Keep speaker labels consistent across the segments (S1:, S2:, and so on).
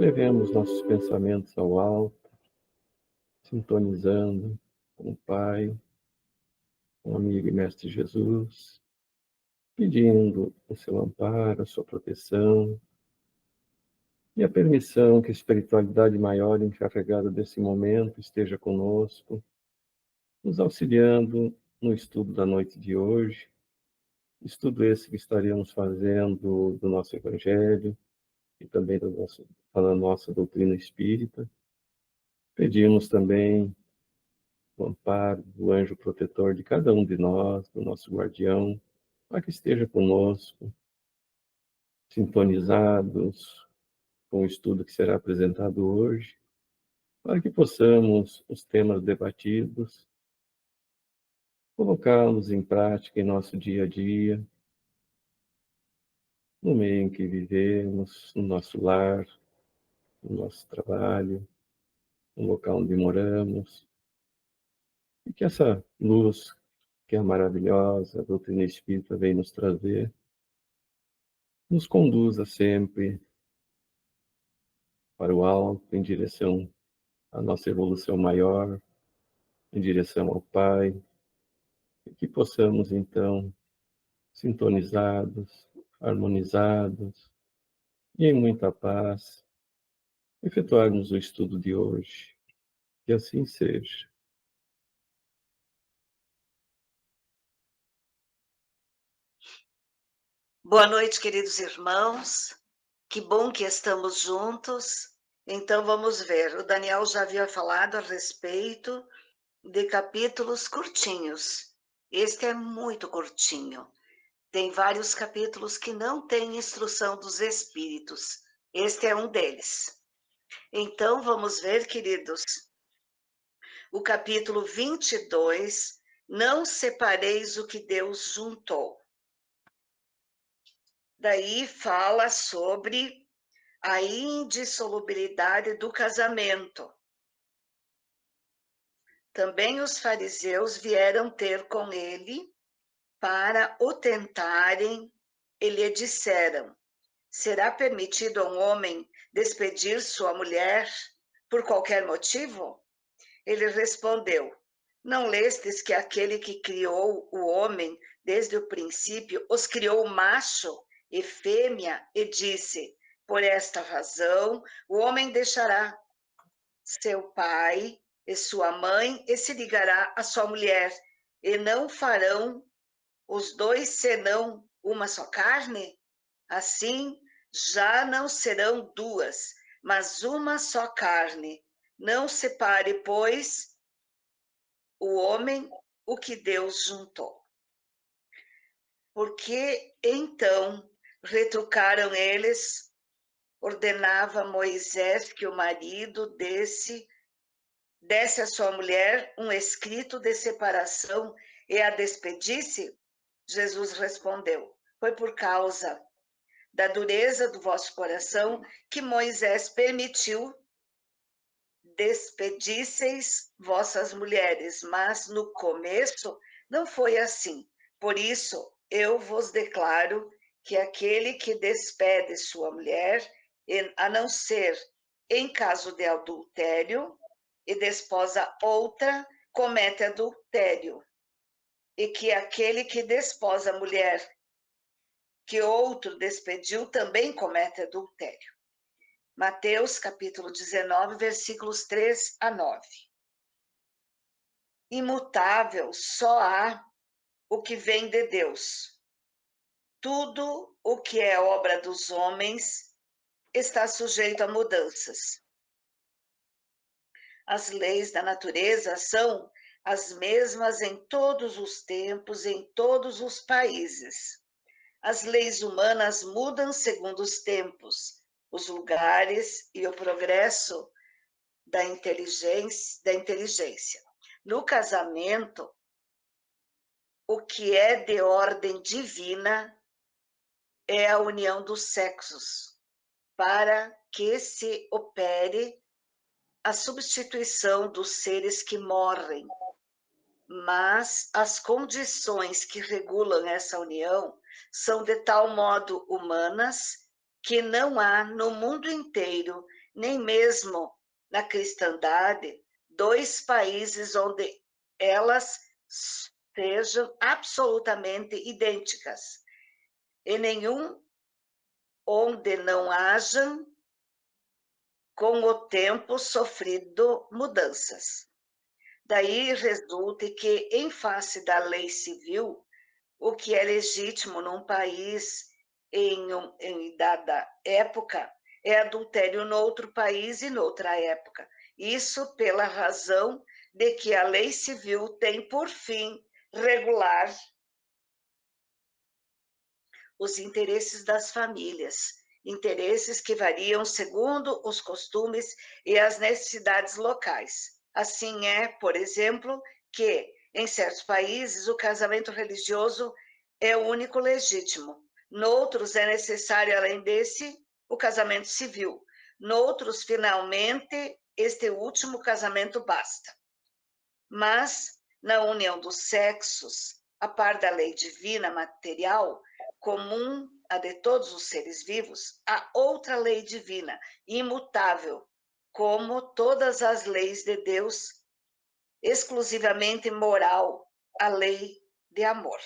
S1: Elevemos nossos pensamentos ao alto, sintonizando com o Pai, com o amigo e Mestre Jesus, pedindo o seu amparo, a sua proteção e a permissão que a espiritualidade maior encarregada desse momento esteja conosco, nos auxiliando no estudo da noite de hoje, estudo esse que estaremos fazendo do nosso Evangelho e também da nossa doutrina espírita. Pedimos também o amparo do anjo protetor de cada um de nós, do nosso guardião, para que esteja conosco, sintonizados com o estudo que será apresentado hoje, para que possamos, os temas debatidos, colocá-los em prática em nosso dia a dia, no meio em que vivemos, no nosso lar, no nosso trabalho, no local onde moramos, e que essa luz, que é maravilhosa, a doutrina espírita vem nos trazer, nos conduza sempre para o alto, em direção à nossa evolução maior, em direção ao Pai, e que possamos, então, sintonizados, harmonizados e em muita paz, efetuarmos o estudo de hoje. Que assim seja.
S2: Boa noite, queridos irmãos. Que bom que estamos juntos. Então, vamos ver. O Daniel já havia falado a respeito de capítulos curtinhos. Este é muito curtinho. Tem vários capítulos que não têm instrução dos espíritos. Este é um deles. Então, vamos ver, queridos. O capítulo 22, não separeis o que Deus juntou. Daí fala sobre a indissolubilidade do casamento. Também os fariseus vieram ter com ele para o tentarem e lhe disseram: será permitido a um homem despedir sua mulher por qualquer motivo? Ele respondeu: não lestes que aquele que criou o homem desde o princípio os criou macho e fêmea e disse: por esta razão o homem deixará seu pai e sua mãe e se ligará à sua mulher, e não farão os dois senão uma só carne? Assim, já não serão duas, mas uma só carne. Não separe, pois, o homem o que Deus juntou. Porque então retrucaram eles, ordenava Moisés que o marido desse a sua mulher um escrito de separação e a despedisse? Jesus respondeu: foi por causa da dureza do vosso coração que Moisés permitiu despedisseis vossas mulheres, mas no começo não foi assim. Por isso, eu vos declaro que aquele que despede sua mulher, a não ser em caso de adultério, e desposa outra, comete adultério. E que aquele que desposa a mulher que outro despediu também comete adultério. Mateus capítulo 19, versículos 3 a 9. Imutável só há o que vem de Deus. Tudo o que é obra dos homens está sujeito a mudanças. As leis da natureza são as mesmas em todos os tempos, em todos os países. As leis humanas mudam segundo os tempos, os lugares e o progresso da inteligência. No casamento, o que é de ordem divina é a união dos sexos, para que se opere a substituição dos seres que morrem. Mas as condições que regulam essa união são de tal modo humanas que não há no mundo inteiro nem mesmo na cristandade, dois países onde elas sejam absolutamente idênticas, e nenhum onde não hajam, com o tempo, sofrido mudanças. Daí resulta que, em face da lei civil, o que é legítimo num país em dada época é adultério noutro país e noutra época. Isso pela razão de que a lei civil tem por fim regular os interesses das famílias, interesses que variam segundo os costumes e as necessidades locais. Assim é, por exemplo, que em certos países o casamento religioso é o único legítimo. Noutros é necessário, além desse, o casamento civil. Noutros, finalmente, este último casamento basta. Mas, na união dos sexos, a par da lei divina material, comum a de todos os seres vivos, há outra lei divina, imutável, como todas as leis de Deus, exclusivamente moral, a lei de amor.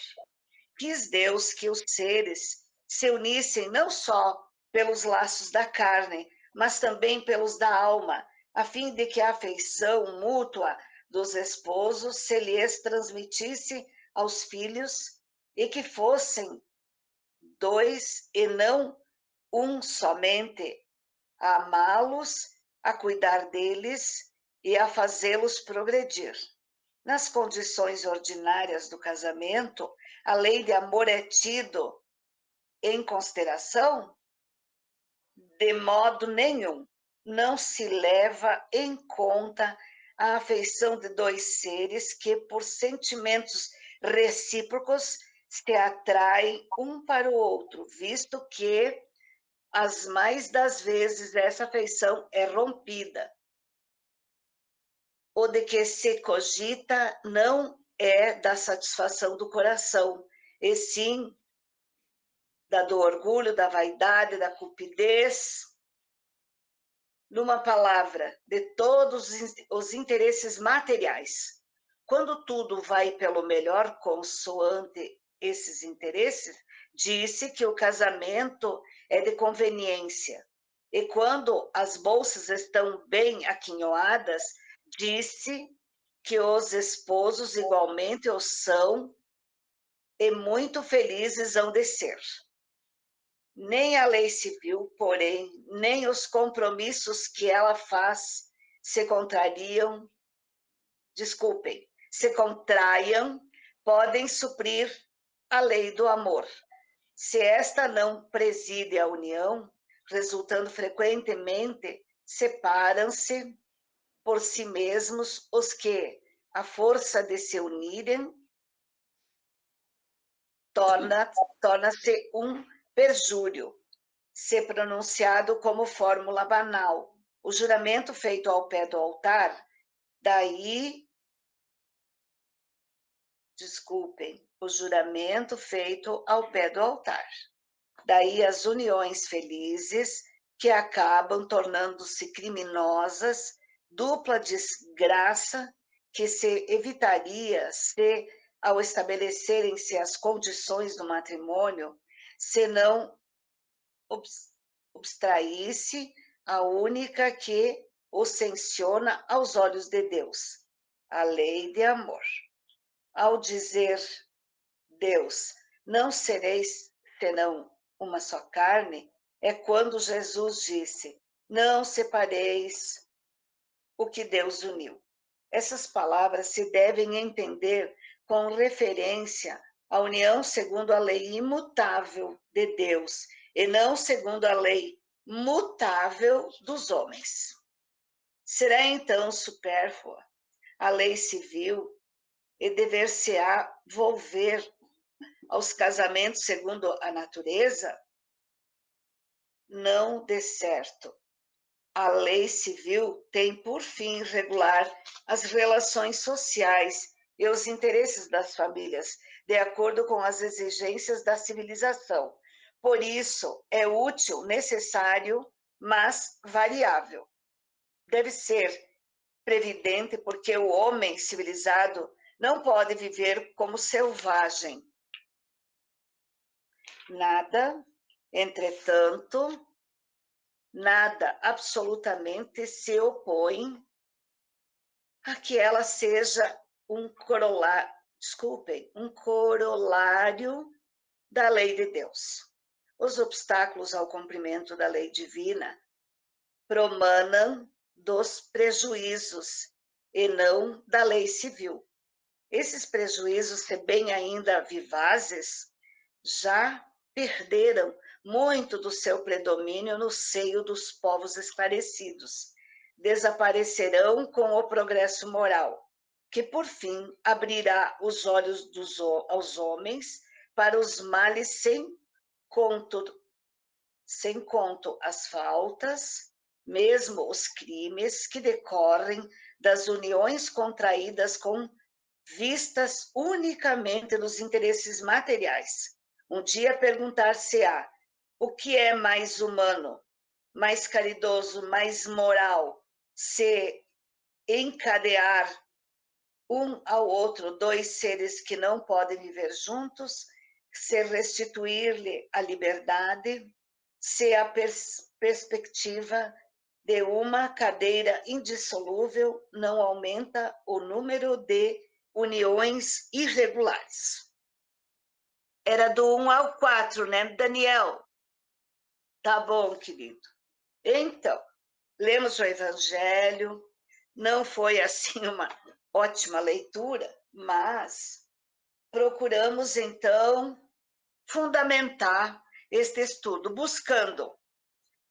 S2: Quis Deus que os seres se unissem não só pelos laços da carne, mas também pelos da alma, a fim de que a afeição mútua dos esposos se lhes transmitisse aos filhos e que fossem dois e não um somente, a amá-los, a cuidar deles e a fazê-los progredir. Nas condições ordinárias do casamento, a lei de amor é tido em consideração? De modo nenhum. Não se leva em conta a afeição de dois seres que, por sentimentos recíprocos, se atraem um para o outro, visto que, as mais das vezes, essa afeição é rompida. O de que se cogita não é da satisfação do coração, e sim do orgulho, da vaidade, da cupidez, numa palavra, de todos os interesses materiais. Quando tudo vai pelo melhor consoante esses interesses, disse que o casamento é de conveniência. E quando as bolsas estão bem aquinhoadas, disse que os esposos igualmente o são e muito felizes hão de ser. Nem a lei civil, porém, nem os compromissos que ela faz se contrariam, se contraiam, podem suprir a lei do amor. Se esta não preside a união, resultando frequentemente, separam-se por si mesmos os que, à força de se unirem, torna-se um perjúrio, ser pronunciado como fórmula banal. O juramento feito ao pé do altar, o juramento feito ao pé do altar. Daí as uniões felizes que acabam tornando-se criminosas, dupla desgraça que se evitaria se, ao estabelecerem-se as condições do matrimônio, se não abstraísse a única que o sanciona aos olhos de Deus, a lei de amor. Ao dizer Deus, não sereis senão uma só carne, é quando Jesus disse, não separeis o que Deus uniu. Essas palavras se devem entender com referência à união segundo a lei imutável de Deus, e não segundo a lei mutável dos homens. Será então supérflua a lei civil e dever-se-á volver aos casamentos segundo a natureza? Não de certo. A lei civil tem por fim regular as relações sociais e os interesses das famílias, de acordo com as exigências da civilização. Por isso, é útil, necessário mas variável. Deve ser previdente, porque o homem civilizado não pode viver como selvagem. Nada, entretanto, nada absolutamente se opõe a que ela seja um corolário da lei de Deus. Os obstáculos ao cumprimento da lei divina promanam dos prejuízos e não da lei civil. Esses prejuízos, se bem ainda vivazes, já perderam muito do seu predomínio no seio dos povos esclarecidos. Desaparecerão com o progresso moral, que por fim abrirá os olhos aos homens para os males sem conto as faltas, mesmo os crimes que decorrem das uniões contraídas com vistas unicamente nos interesses materiais. Um dia perguntar-se-á: o que é mais humano, mais caridoso, mais moral, se encadear um ao outro dois seres que não podem viver juntos, se restituir-lhe a liberdade, se a perspectiva de uma cadeira indissolúvel não aumenta o número de uniões irregulares. Era do 1 ao 4, né, Daniel? Tá bom, querido. Então, lemos o Evangelho, não foi assim uma ótima leitura, mas procuramos então fundamentar este estudo, buscando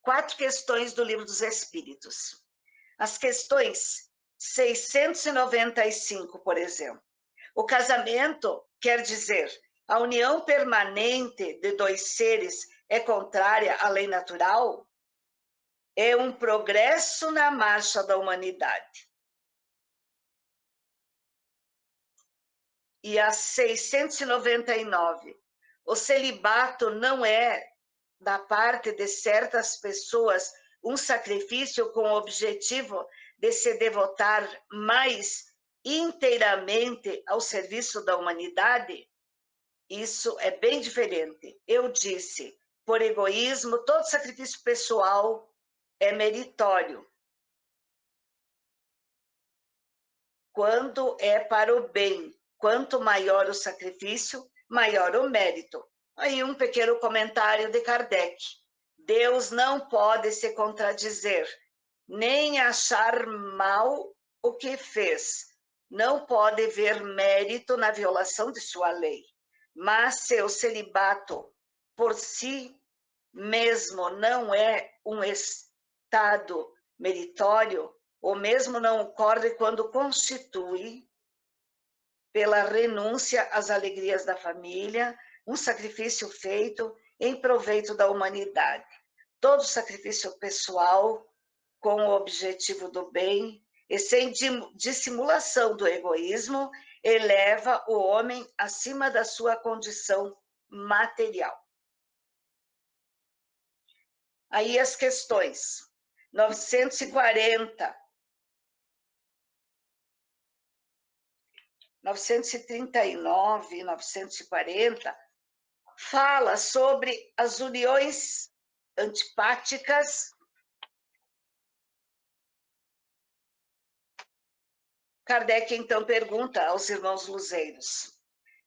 S2: 4 questões do Livro dos Espíritos. As questões 695, por exemplo. O casamento quer dizer, a união permanente de dois seres é contrária à lei natural? É um progresso na marcha da humanidade. E a 699, o celibato não é, da parte de certas pessoas, um sacrifício com o objetivo de se devotar mais inteiramente ao serviço da humanidade? Isso é bem diferente. Eu disse, por egoísmo, todo sacrifício pessoal é meritório. Quando é para o bem, quanto maior o sacrifício, maior o mérito. Aí um pequeno comentário de Kardec. Deus não pode se contradizer, nem achar mal o que fez. Não pode ver mérito na violação de sua lei. Mas se o celibato por si mesmo não é um estado meritório, ou mesmo não ocorre quando constitui, pela renúncia às alegrias da família, um sacrifício feito em proveito da humanidade. Todo sacrifício pessoal, com o objetivo do bem, e sem dissimulação do egoísmo, eleva o homem acima da sua condição material. Aí as questões 940, 939 e 940, fala sobre as uniões antipáticas. Kardec, então, pergunta aos irmãos luzeiros: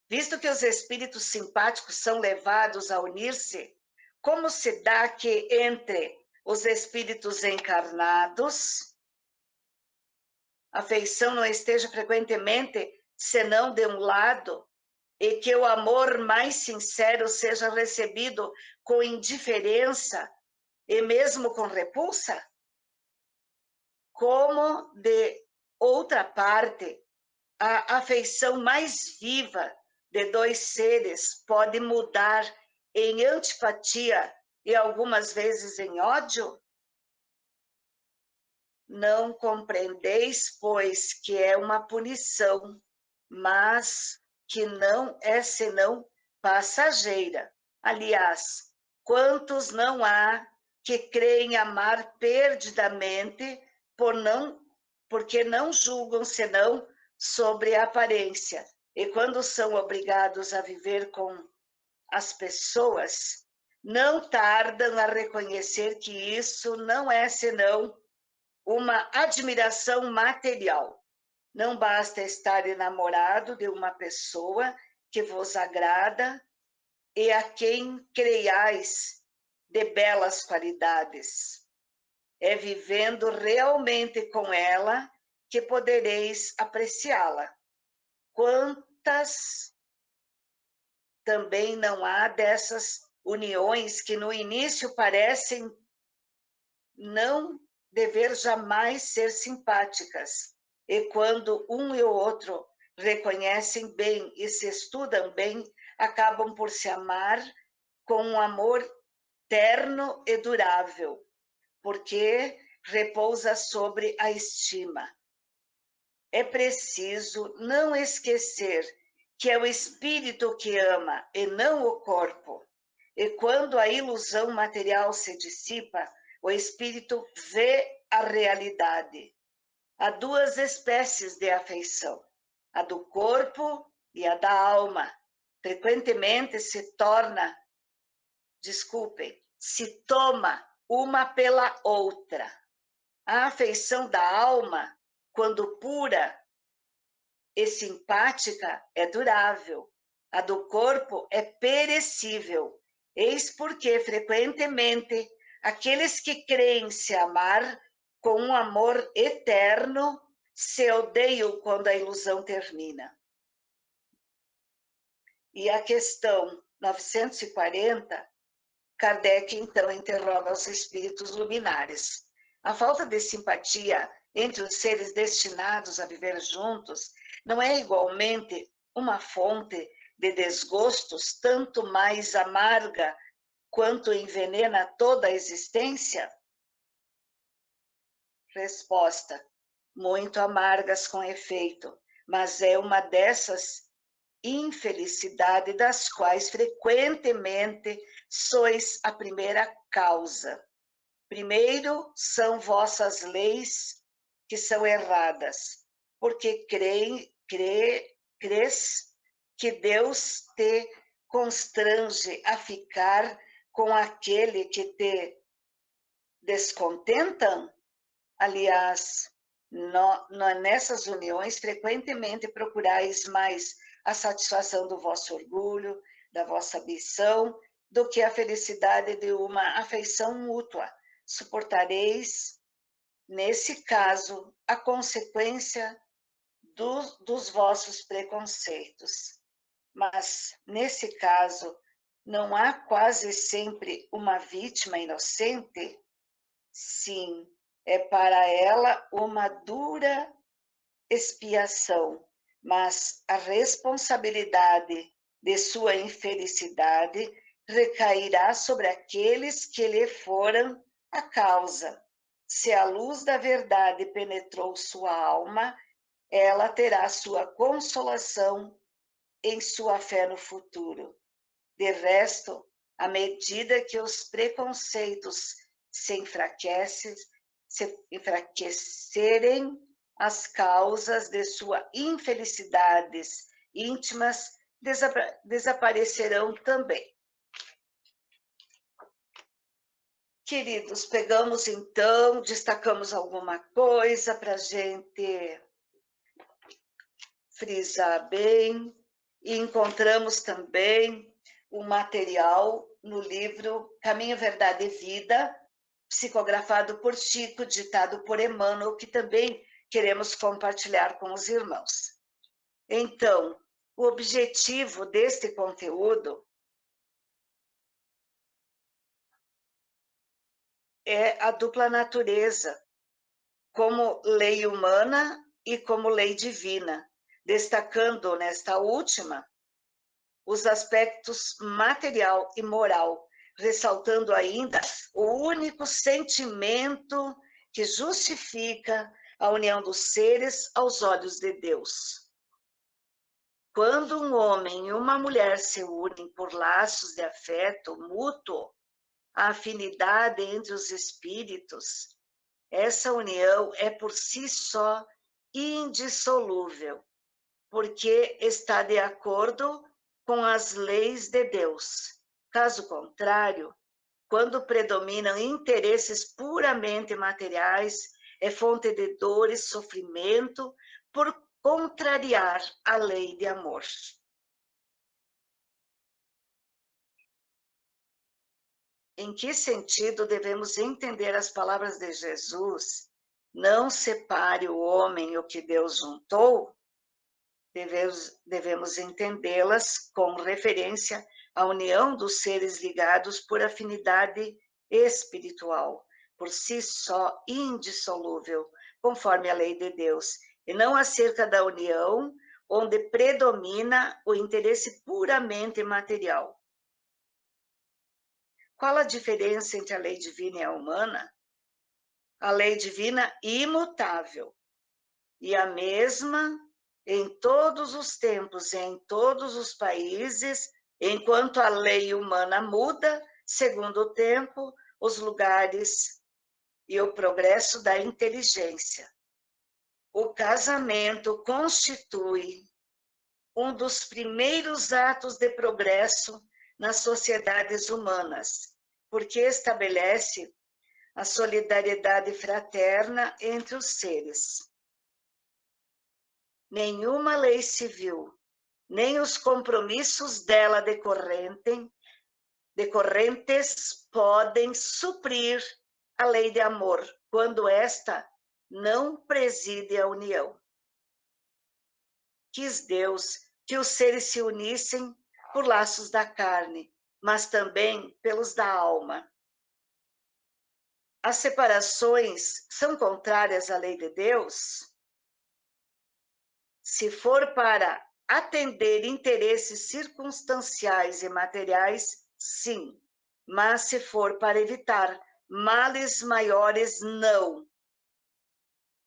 S2: visto que os espíritos simpáticos são levados a unir-se, como se dá que entre os espíritos encarnados a afeição não esteja frequentemente senão de um lado, e que o amor mais sincero seja recebido com indiferença e mesmo com repulsa? Como, de outra parte, a afeição mais viva de dois seres pode mudar em antipatia e algumas vezes em ódio? Não compreendeis, pois, que é uma punição, mas que não é senão passageira. Aliás, quantos não há que creem amar perdidamente porque não julgam senão sobre a aparência. E quando são obrigados a viver com as pessoas, não tardam a reconhecer que isso não é senão uma admiração material. Não basta estar enamorado de uma pessoa que vos agrada e a quem creiais de belas qualidades. É vivendo realmente com ela que podereis apreciá-la. Quantas também não há dessas uniões que no início parecem não dever jamais ser simpáticas, e quando um e o outro reconhecem bem e se estudam bem, acabam por se amar com um amor terno e durável, porque repousa sobre a estima. É preciso não esquecer que é o espírito que ama e não o corpo. E quando a ilusão material se dissipa, o espírito vê a realidade. Há duas espécies de afeição, a do corpo e a da alma. Frequentemente se toma uma pela outra. A afeição da alma, quando pura e simpática, é durável. A do corpo é perecível. Eis porque, frequentemente, aqueles que creem se amar com um amor eterno se odeiam quando a ilusão termina. E a questão 940, Kardec, então, interroga os espíritos luminares. A falta de simpatia entre os seres destinados a viver juntos não é igualmente uma fonte de desgostos tanto mais amarga quanto envenena toda a existência? Resposta: muito amargas com efeito, mas é uma dessas infelicidades das quais frequentemente sois a primeira causa. Primeiro são vossas leis que são erradas, porque crês que Deus te constrange a ficar com aquele que te descontentam? Aliás, nessas uniões frequentemente procurais mais a satisfação do vosso orgulho, da vossa ambição, do que a felicidade de uma afeição mútua. Suportareis, nesse caso, a consequência dos vossos preconceitos. Mas, nesse caso, não há quase sempre uma vítima inocente? Sim, é para ela uma dura expiação, mas a responsabilidade de sua infelicidade recairá sobre aqueles que lhe foram a causa. Se a luz da verdade penetrou sua alma, ela terá sua consolação em sua fé no futuro. De resto, à medida que os preconceitos se enfraquecerem, as causas de suas infelicidades íntimas desaparecerão também. Queridos, pegamos então, destacamos alguma coisa para a gente frisar bem, e encontramos também o material no livro Caminho, Verdade e Vida, psicografado por Chico, ditado por Emmanuel, que também queremos compartilhar com os irmãos. Então, o objetivo deste conteúdo é a dupla natureza, como lei humana e como lei divina, destacando nesta última os aspectos material e moral, ressaltando ainda o único sentimento que justifica a união dos seres aos olhos de Deus. Quando um homem e uma mulher se unem por laços de afeto mútuo, a afinidade entre os espíritos, essa união é por si só indissolúvel, porque está de acordo com as leis de Deus. Caso contrário, quando predominam interesses puramente materiais, é fonte de dor e sofrimento por contrariar a lei de amor. Em que sentido devemos entender as palavras de Jesus? Não separe o homem o que Deus juntou? Devemos entendê-las com referência à união dos seres ligados por afinidade espiritual, por si só indissolúvel, conforme a lei de Deus, e não acerca da união onde predomina o interesse puramente material. Qual a diferença entre a lei divina e a humana? A lei divina imutável e a mesma em todos os tempos e em todos os países, enquanto a lei humana muda segundo o tempo, os lugares e o progresso da inteligência. O casamento constitui um dos primeiros atos de progresso nas sociedades humanas, porque estabelece a solidariedade fraterna entre os seres. Nenhuma lei civil, nem os compromissos dela decorrentes podem suprir a lei de amor, quando esta não preside a união. Quis Deus que os seres se unissem por laços da carne, mas também pelos da alma. As separações são contrárias à lei de Deus? Se for para atender interesses circunstanciais e materiais, sim. Mas se for para evitar males maiores, não.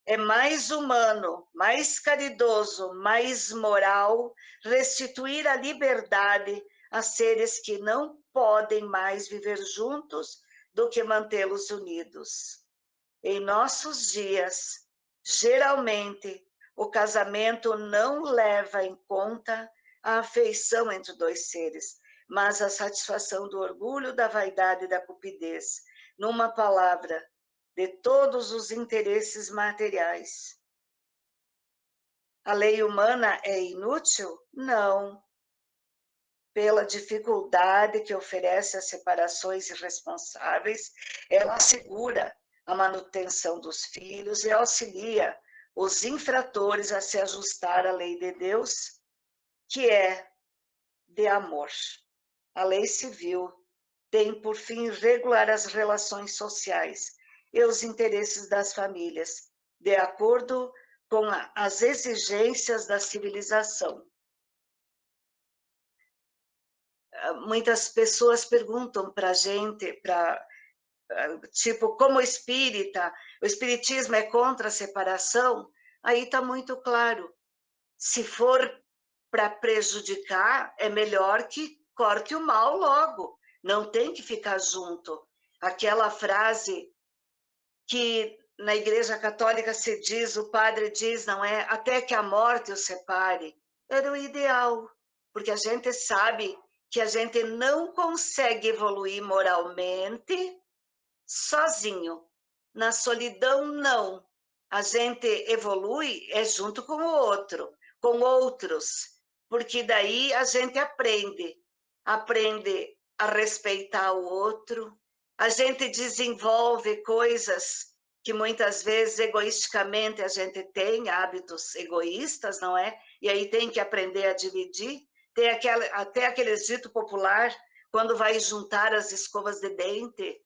S2: É mais humano, mais caridoso, mais moral restituir a liberdade a seres que não podem mais viver juntos do que mantê-los unidos. Em nossos dias, geralmente, o casamento não leva em conta a afeição entre dois seres, mas a satisfação do orgulho, da vaidade e da cupidez. Numa palavra, de todos os interesses materiais. A lei humana é inútil? Não. Pela dificuldade que oferece as separações irresponsáveis, ela assegura a manutenção dos filhos e auxilia os infratores a se ajustar à lei de Deus, que é de amor. A lei civil tem por fim regular as relações sociais e os interesses das famílias, de acordo com as exigências da civilização. Muitas pessoas perguntam para a gente, tipo, como espírita, o espiritismo é contra a separação? Aí está muito claro. Se for para prejudicar, é melhor que corte o mal logo. Não tem que ficar junto. Aquela frase que na Igreja Católica se diz, o padre diz, não é? Até que a morte os separe. Era o ideal, porque a gente sabe que a gente não consegue evoluir moralmente sozinho. Na solidão, não. A gente evolui é junto com o outro, com outros, porque daí a gente aprende a respeitar o outro, a gente desenvolve coisas que muitas vezes egoisticamente a gente tem, hábitos egoístas, não é? E aí tem que aprender a dividir. Tem até aquele dito popular, quando vai juntar as escovas de dente,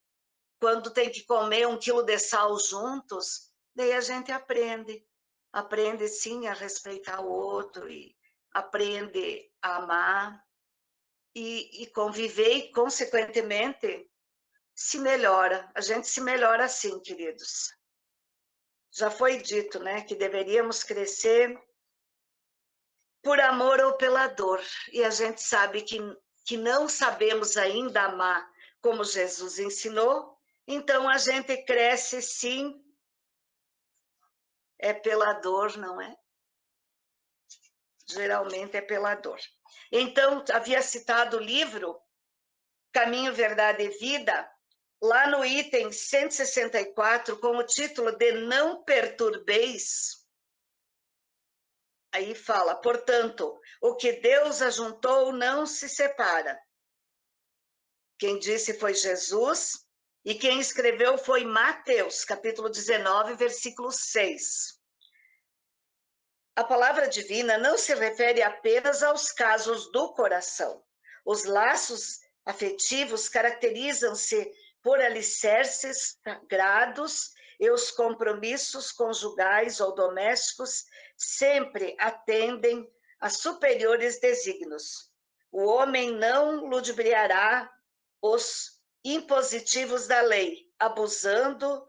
S2: quando tem que comer 1 quilo de sal juntos, daí a gente aprende sim a respeitar o outro e aprende a amar e conviver e, consequentemente, se melhora. A gente se melhora assim, queridos. Já foi dito, né, que deveríamos crescer por amor ou pela dor. E a gente sabe que não sabemos ainda amar como Jesus ensinou, então a gente cresce sim, é pela dor, não é? Geralmente é pela dor. Então, havia citado o livro Caminho, Verdade e Vida, lá no item 164, com o título de Não Perturbeis. Aí fala, portanto, o que Deus ajuntou não se separa. Quem disse foi Jesus, e quem escreveu foi Mateus, capítulo 19, versículo 6. A palavra divina não se refere apenas aos casos do coração. Os laços afetivos caracterizam-se por alicerces sagrados e os compromissos conjugais ou domésticos sempre atendem a superiores desígnios. O homem não ludibriará os impositivos da lei, abusando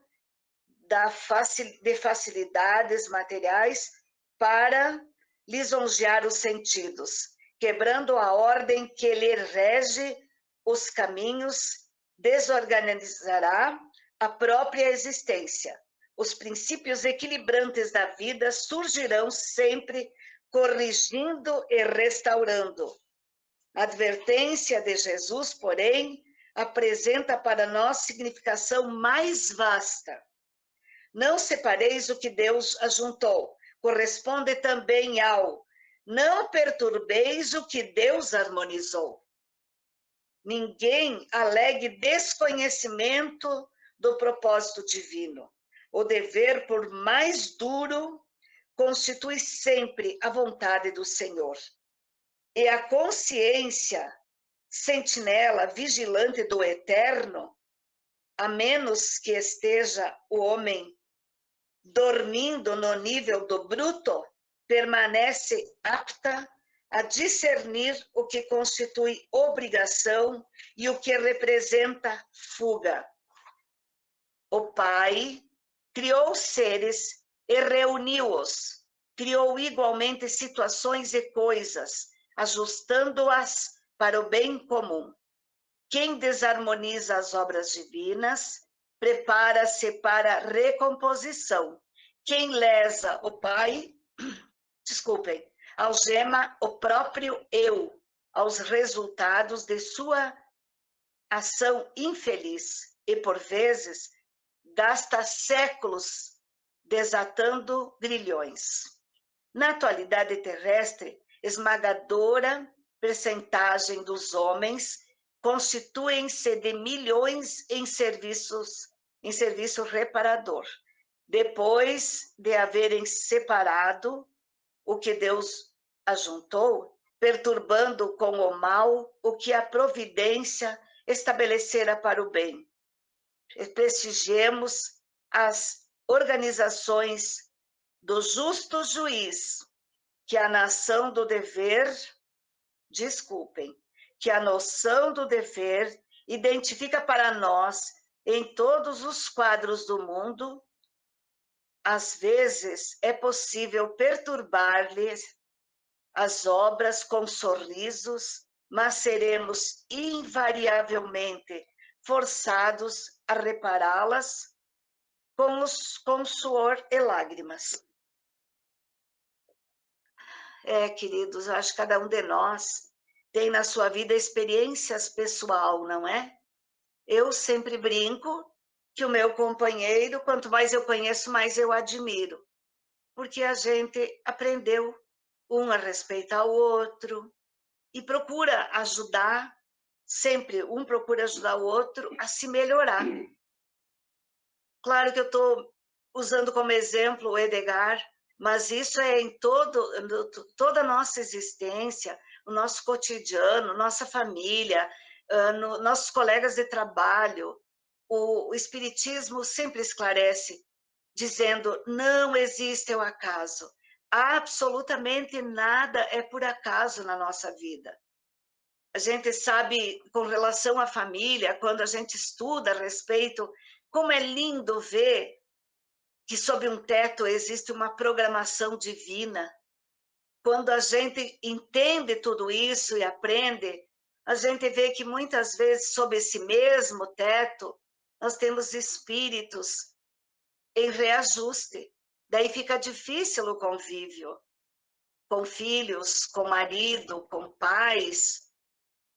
S2: de facilidades materiais para lisonjear os sentidos, quebrando a ordem que lhe rege os caminhos, desorganizará a própria existência. Os princípios equilibrantes da vida surgirão sempre corrigindo e restaurando. A advertência de Jesus, porém, apresenta para nós significação mais vasta. Não separeis o que Deus ajuntou. Corresponde também ao não perturbeis o que Deus harmonizou. Ninguém alegue desconhecimento do propósito divino. O dever, por mais duro, constitui sempre a vontade do Senhor. E a consciência, sentinela, vigilante do eterno, a menos que esteja o homem dormindo no nível do bruto, permanece apta a discernir o que constitui obrigação e o que representa fuga. O Pai criou seres e reuniu-os, criou igualmente situações e coisas, ajustando-as para o bem comum. Quem desarmoniza as obras divinas prepara-se para a recomposição. Quem lesa o Pai, algema o próprio eu aos resultados de sua ação infeliz e, por vezes, gasta séculos desatando grilhões. Na atualidade terrestre, esmagadora percentagem dos homens constituem-se de milhões em serviço reparador, depois de haverem separado o que Deus ajuntou, perturbando com o mal o que a providência estabelecera para o bem. Prestigiemos as organizações do justo juiz, que a nação do dever, que a noção do dever identifica para nós em todos os quadros do mundo. Às vezes é possível perturbar-lhes as obras com sorrisos, mas seremos invariavelmente forçados a repará-las com suor e lágrimas. Queridos, acho que cada um de nós tem na sua vida experiências pessoal, não é? Eu sempre brinco que o meu companheiro, quanto mais eu conheço, mais eu admiro, porque a gente aprendeu um a respeitar o outro e procura ajudar, sempre um procura ajudar o outro a se melhorar. Claro que eu estou usando como exemplo o Edgar, mas isso é em toda a nossa existência, o nosso cotidiano, nossa família, nossos colegas de trabalho. O Espiritismo sempre esclarece, dizendo, não existe o acaso. Absolutamente nada é por acaso na nossa vida. A gente sabe, com relação à família, quando a gente estuda a respeito, como é lindo ver que sob um teto existe uma programação divina. Quando a gente entende tudo isso e aprende a gente vê que muitas vezes, sob esse mesmo teto, nós temos espíritos em reajuste. Daí fica difícil o convívio com filhos, com marido, com pais,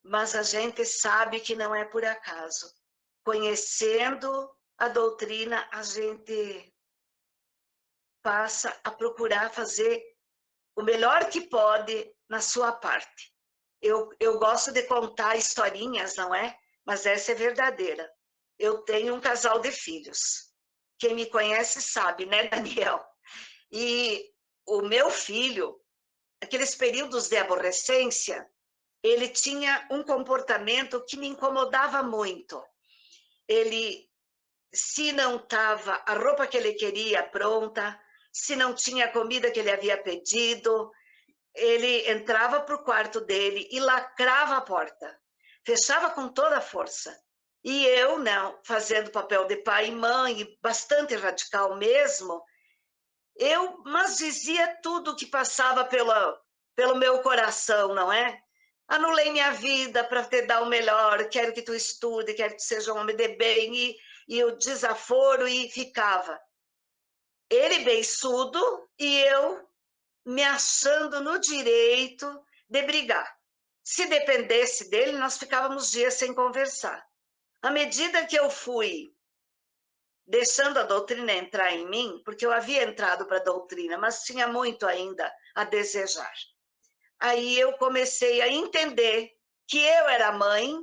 S2: mas a gente sabe que não é por acaso. Conhecendo a doutrina, a gente passa a procurar fazer o melhor que pode na sua parte. Eu gosto de contar historinhas, não é? Mas essa é verdadeira. Eu tenho um casal de filhos. Quem me conhece sabe, né, Daniel? E o meu filho, aqueles períodos de aborrecência, ele tinha um comportamento que me incomodava muito. Ele, se não estava a roupa que ele queria pronta, se não tinha a comida que ele havia pedido, ele entrava para o quarto dele e lacrava a porta, fechava com toda a força. E eu, não, fazendo papel de pai e mãe, bastante radical mesmo, mas dizia tudo que passava pelo meu coração, não é? Anulei minha vida para te dar o melhor, quero que tu estude, quero que tu seja um homem de bem, e o desaforo, e ficava. Ele beiçudo e eu me achando no direito de brigar. Se dependesse dele, nós ficávamos dias sem conversar. À medida que eu fui deixando a doutrina entrar em mim, porque eu havia entrado para a doutrina, mas tinha muito ainda a desejar. Aí eu comecei a entender que eu era mãe,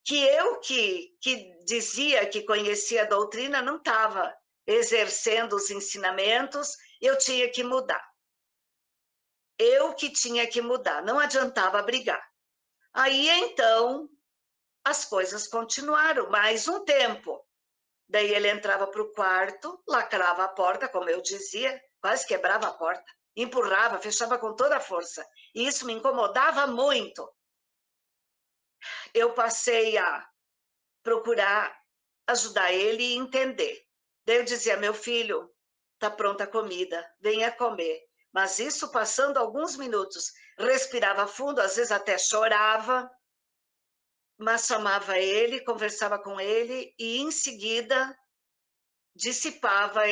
S2: que eu que dizia que conhecia a doutrina não estava exercendo os ensinamentos, eu tinha que mudar. Eu que tinha que mudar, não adiantava brigar. Aí, então, as coisas continuaram mais um tempo. Daí ele entrava para o quarto, lacrava a porta, como eu dizia, quase quebrava a porta, empurrava, fechava com toda a força. E isso me incomodava muito. Eu passei a procurar ajudar ele e entender. Daí eu dizia, meu filho, está pronta a comida, venha comer. Mas isso passando alguns minutos, respirava fundo, às vezes até chorava, mas chamava ele, conversava com ele e em seguida dissipava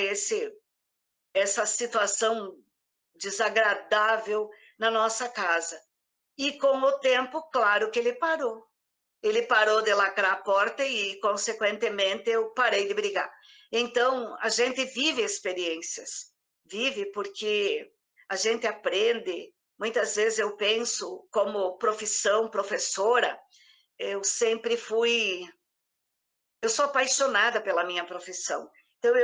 S2: essa situação desagradável na nossa casa. E com o tempo, claro que ele parou. Ele parou de lacrar a porta e, consequentemente, eu parei de brigar. Então, a gente vive experiências. Vive porque a gente aprende. Muitas vezes eu penso, como profissão, professora, eu sempre fui... Eu sou apaixonada pela minha profissão. Então,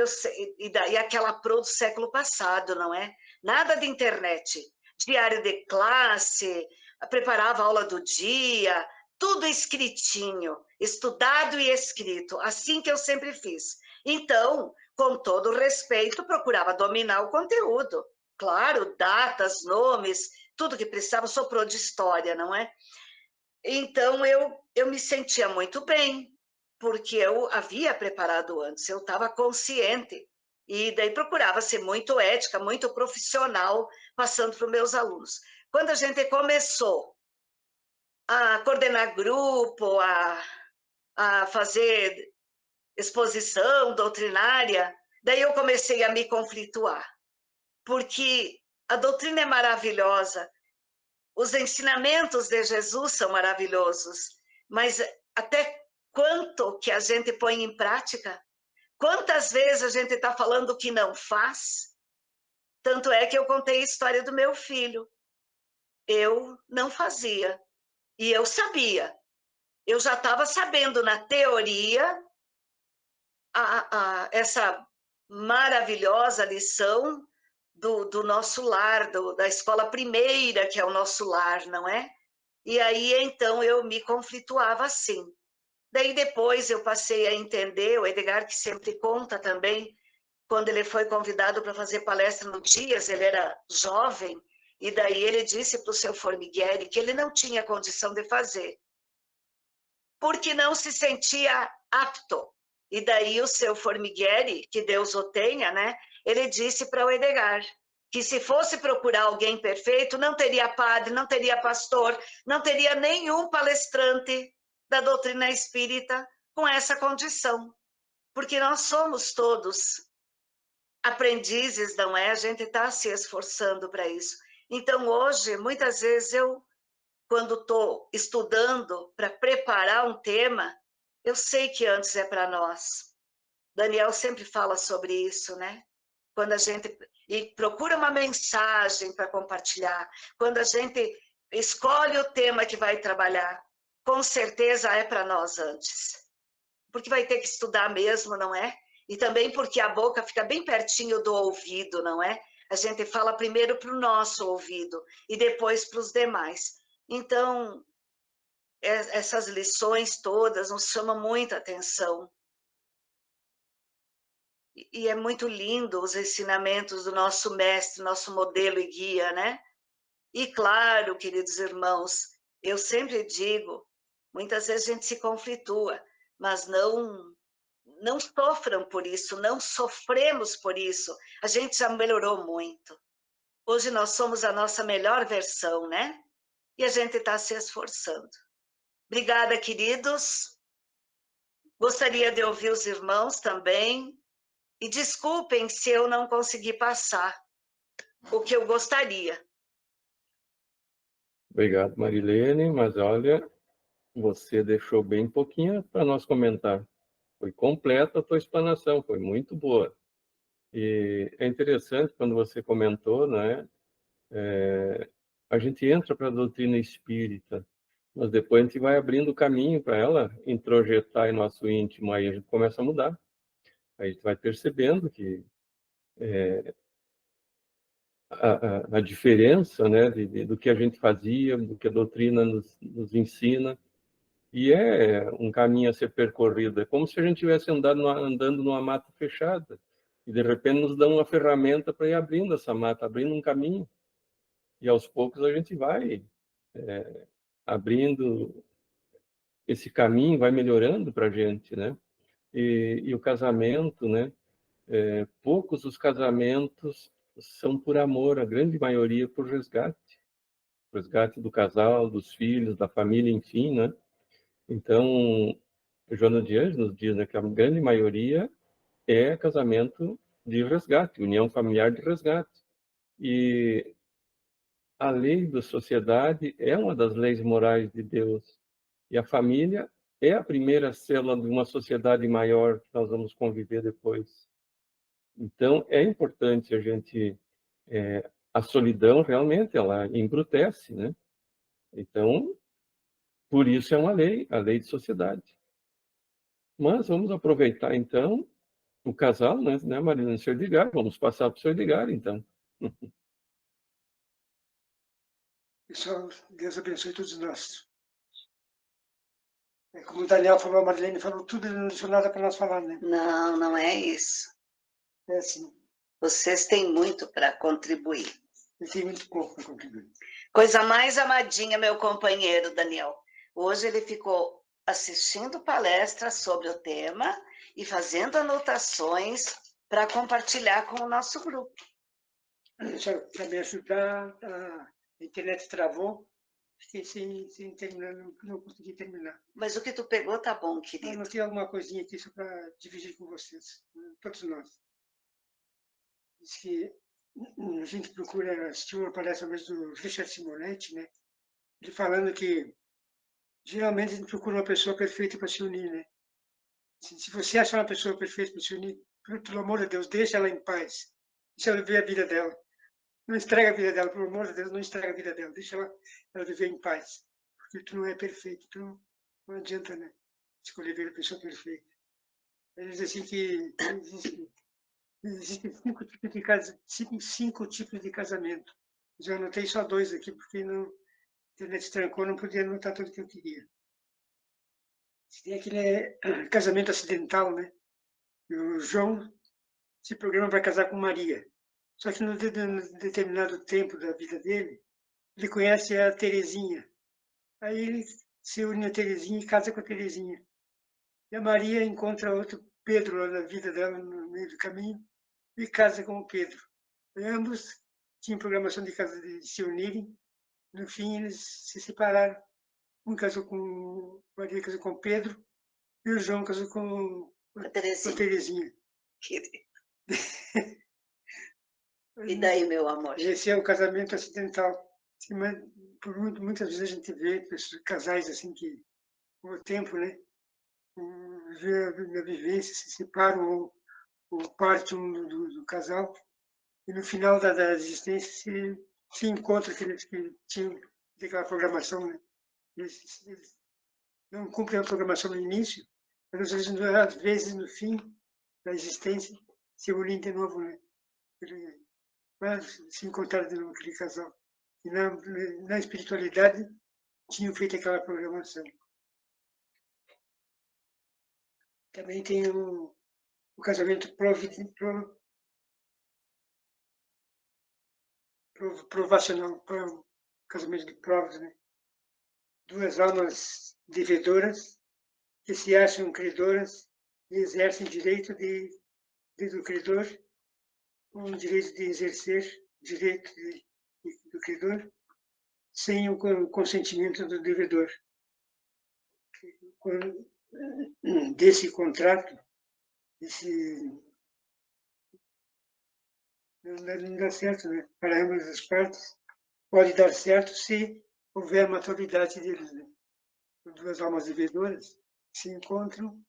S2: e aquela pro do século passado, não é? Nada de internet. Diário de classe, preparava a aula do dia, tudo escritinho, estudado e escrito, assim que eu sempre fiz. Então, com todo respeito, procurava dominar o conteúdo. Claro, datas, nomes, tudo que precisava, sou pro de história, não é? Então, eu me sentia muito bem, porque eu havia preparado antes, eu estava consciente. E daí procurava ser muito ética, muito profissional, passando para os meus alunos. Quando a gente começou a coordenar grupo, a fazer exposição doutrinária, daí eu comecei a me conflituar, porque a doutrina é maravilhosa, os ensinamentos de Jesus são maravilhosos, mas até quanto que a gente põe em prática? Quantas vezes a gente está falando o que não faz? Tanto é que eu contei a história do meu filho. Eu não fazia, e eu sabia. Eu já estava sabendo na teoria essa maravilhosa lição do nosso lar, da escola primeira, que é o nosso lar, não é? E aí, então, eu me conflituava assim. Daí, depois, eu passei a entender, o Edgar, que sempre conta também, quando ele foi convidado para fazer palestra no Dias, ele era jovem, e daí ele disse para o seu Formigueri que ele não tinha condição de fazer, porque não se sentia apto. E daí o seu Formigueri, que Deus o tenha, né? Ele disse para o Edgar, que se fosse procurar alguém perfeito, não teria padre, não teria pastor, não teria nenhum palestrante da doutrina espírita com essa condição, porque nós somos todos aprendizes, não é? A gente está se esforçando para isso. Então, hoje, muitas vezes, quando estou estudando para preparar um tema, eu sei que antes é para nós. Daniel sempre fala sobre isso, né? Quando a gente procura uma mensagem para compartilhar, quando a gente escolhe o tema que vai trabalhar, com certeza é para nós antes. Porque vai ter que estudar mesmo, não é? E também porque a boca fica bem pertinho do ouvido, não é? A gente fala primeiro para o nosso ouvido e depois para os demais. Então, essas lições todas nos chamam muita atenção. E é muito lindo os ensinamentos do nosso mestre, nosso modelo e guia, né? E claro, queridos irmãos, eu sempre digo, muitas vezes a gente se conflitua, mas não sofram por isso, não sofremos por isso. A gente já melhorou muito. Hoje nós somos a nossa melhor versão, né? E a gente está se esforçando. Obrigada, queridos. Gostaria de ouvir os irmãos também. E desculpem se eu não consegui passar o que eu gostaria.
S1: Obrigado, Marilene, mas olha, você deixou bem pouquinho para nós comentar. Foi completa a tua explanação, foi muito boa. E é interessante quando você comentou, né? A gente entra para a doutrina espírita, mas depois a gente vai abrindo o caminho para ela introjetar em nosso íntimo, aí a gente começa a mudar. Aí a gente vai percebendo que a diferença, né, do que a gente fazia, do que a doutrina nos ensina, e é um caminho a ser percorrido. É como se a gente estivesse andando numa mata fechada, e de repente nos dão uma ferramenta para ir abrindo essa mata, abrindo um caminho, e aos poucos a gente vai abrindo esse caminho, vai melhorando para a gente, né? E o casamento, né? Poucos os casamentos são por amor, a grande maioria por resgate do casal, dos filhos, da família, enfim, né? Então, Joana de Anjos nos diz, né, que a grande maioria é casamento de resgate, união familiar de resgate. E a lei da sociedade é uma das leis morais de Deus. E a família é a primeira célula de uma sociedade maior que nós vamos conviver depois. Então, é importante a gente... a solidão, realmente, ela embrutece, né? Então, por isso é uma lei, a lei de sociedade. Mas vamos aproveitar, então, o casal, né, Marina e o Sr. Edgar? Vamos passar para o Sr. Edgar, então.
S3: Pessoal, Deus abençoe todos nós. Como o Daniel falou, a Marilene falou tudo, não deixou nada para nós falar, né?
S2: Não, não é isso.
S3: É assim.
S2: Vocês têm muito para contribuir.
S3: Eu tenho muito pouco para contribuir.
S2: Coisa mais amadinha, meu companheiro Daniel. Hoje ele ficou assistindo palestras sobre o tema e fazendo anotações para compartilhar com o nosso grupo.
S3: Para me ajudar, a internet travou, fiquei sem terminar, não consegui terminar.
S2: Mas o que tu pegou tá bom,
S3: Eu
S2: querido.
S3: anotei alguma coisinha aqui só para dividir com vocês, todos nós. Diz que a gente procura assistir uma palestra mesmo do Richard Simonetti, né? Ele falando que geralmente a gente procura uma pessoa perfeita para se unir, né? Se você acha uma pessoa perfeita para se unir, pelo amor de Deus, deixa ela em paz. Deixa ela viver a vida dela. Não estraga a vida dela, pelo amor de Deus, não estraga a vida dela. Deixa ela viver em paz. Porque tu não é perfeito, então não adianta, né? Escolher ver a pessoa perfeita. Ele diz assim que existem 5 tipos de cinco tipos de casamento. Já anotei só 2 aqui, porque a internet trancou, não podia anotar tudo que eu queria. Tem aquele casamento acidental, né? O João se programa para casar com Maria. Só que num determinado tempo da vida dele, ele conhece a Terezinha. Aí ele se une a Terezinha e casa com a Terezinha. E a Maria encontra outro Pedro lá na vida dela, no meio do caminho, e casa com o Pedro. Ambos tinham programação de se unirem. No fim, eles se separaram. Um casou com Maria, casou com Pedro, e o João casou com Terezinha.
S2: E daí, meu amor?
S3: Esse é o casamento acidental. Por muitas vezes a gente vê casais assim que, com o tempo, né, na vivência, se separam ou partem do casal, e no final da existência se encontram aqueles que tinham aquela programação, né? Eles não cumprem a programação no início, mas às vezes no fim da existência se unem de novo, né? Se encontraram de novo aquele casal. E na espiritualidade tinham feito aquela programação. Também tem o casamento provacional, o casamento de provas, né? Duas almas devedoras que se acham credoras e exercem direito do credor, com o direito de exercer direito do credor, sem o consentimento do devedor. Desse contrato, não dá certo, né? Para ambas as partes. Pode dar certo se houver maturidade deles, né? Duas almas devedoras se encontram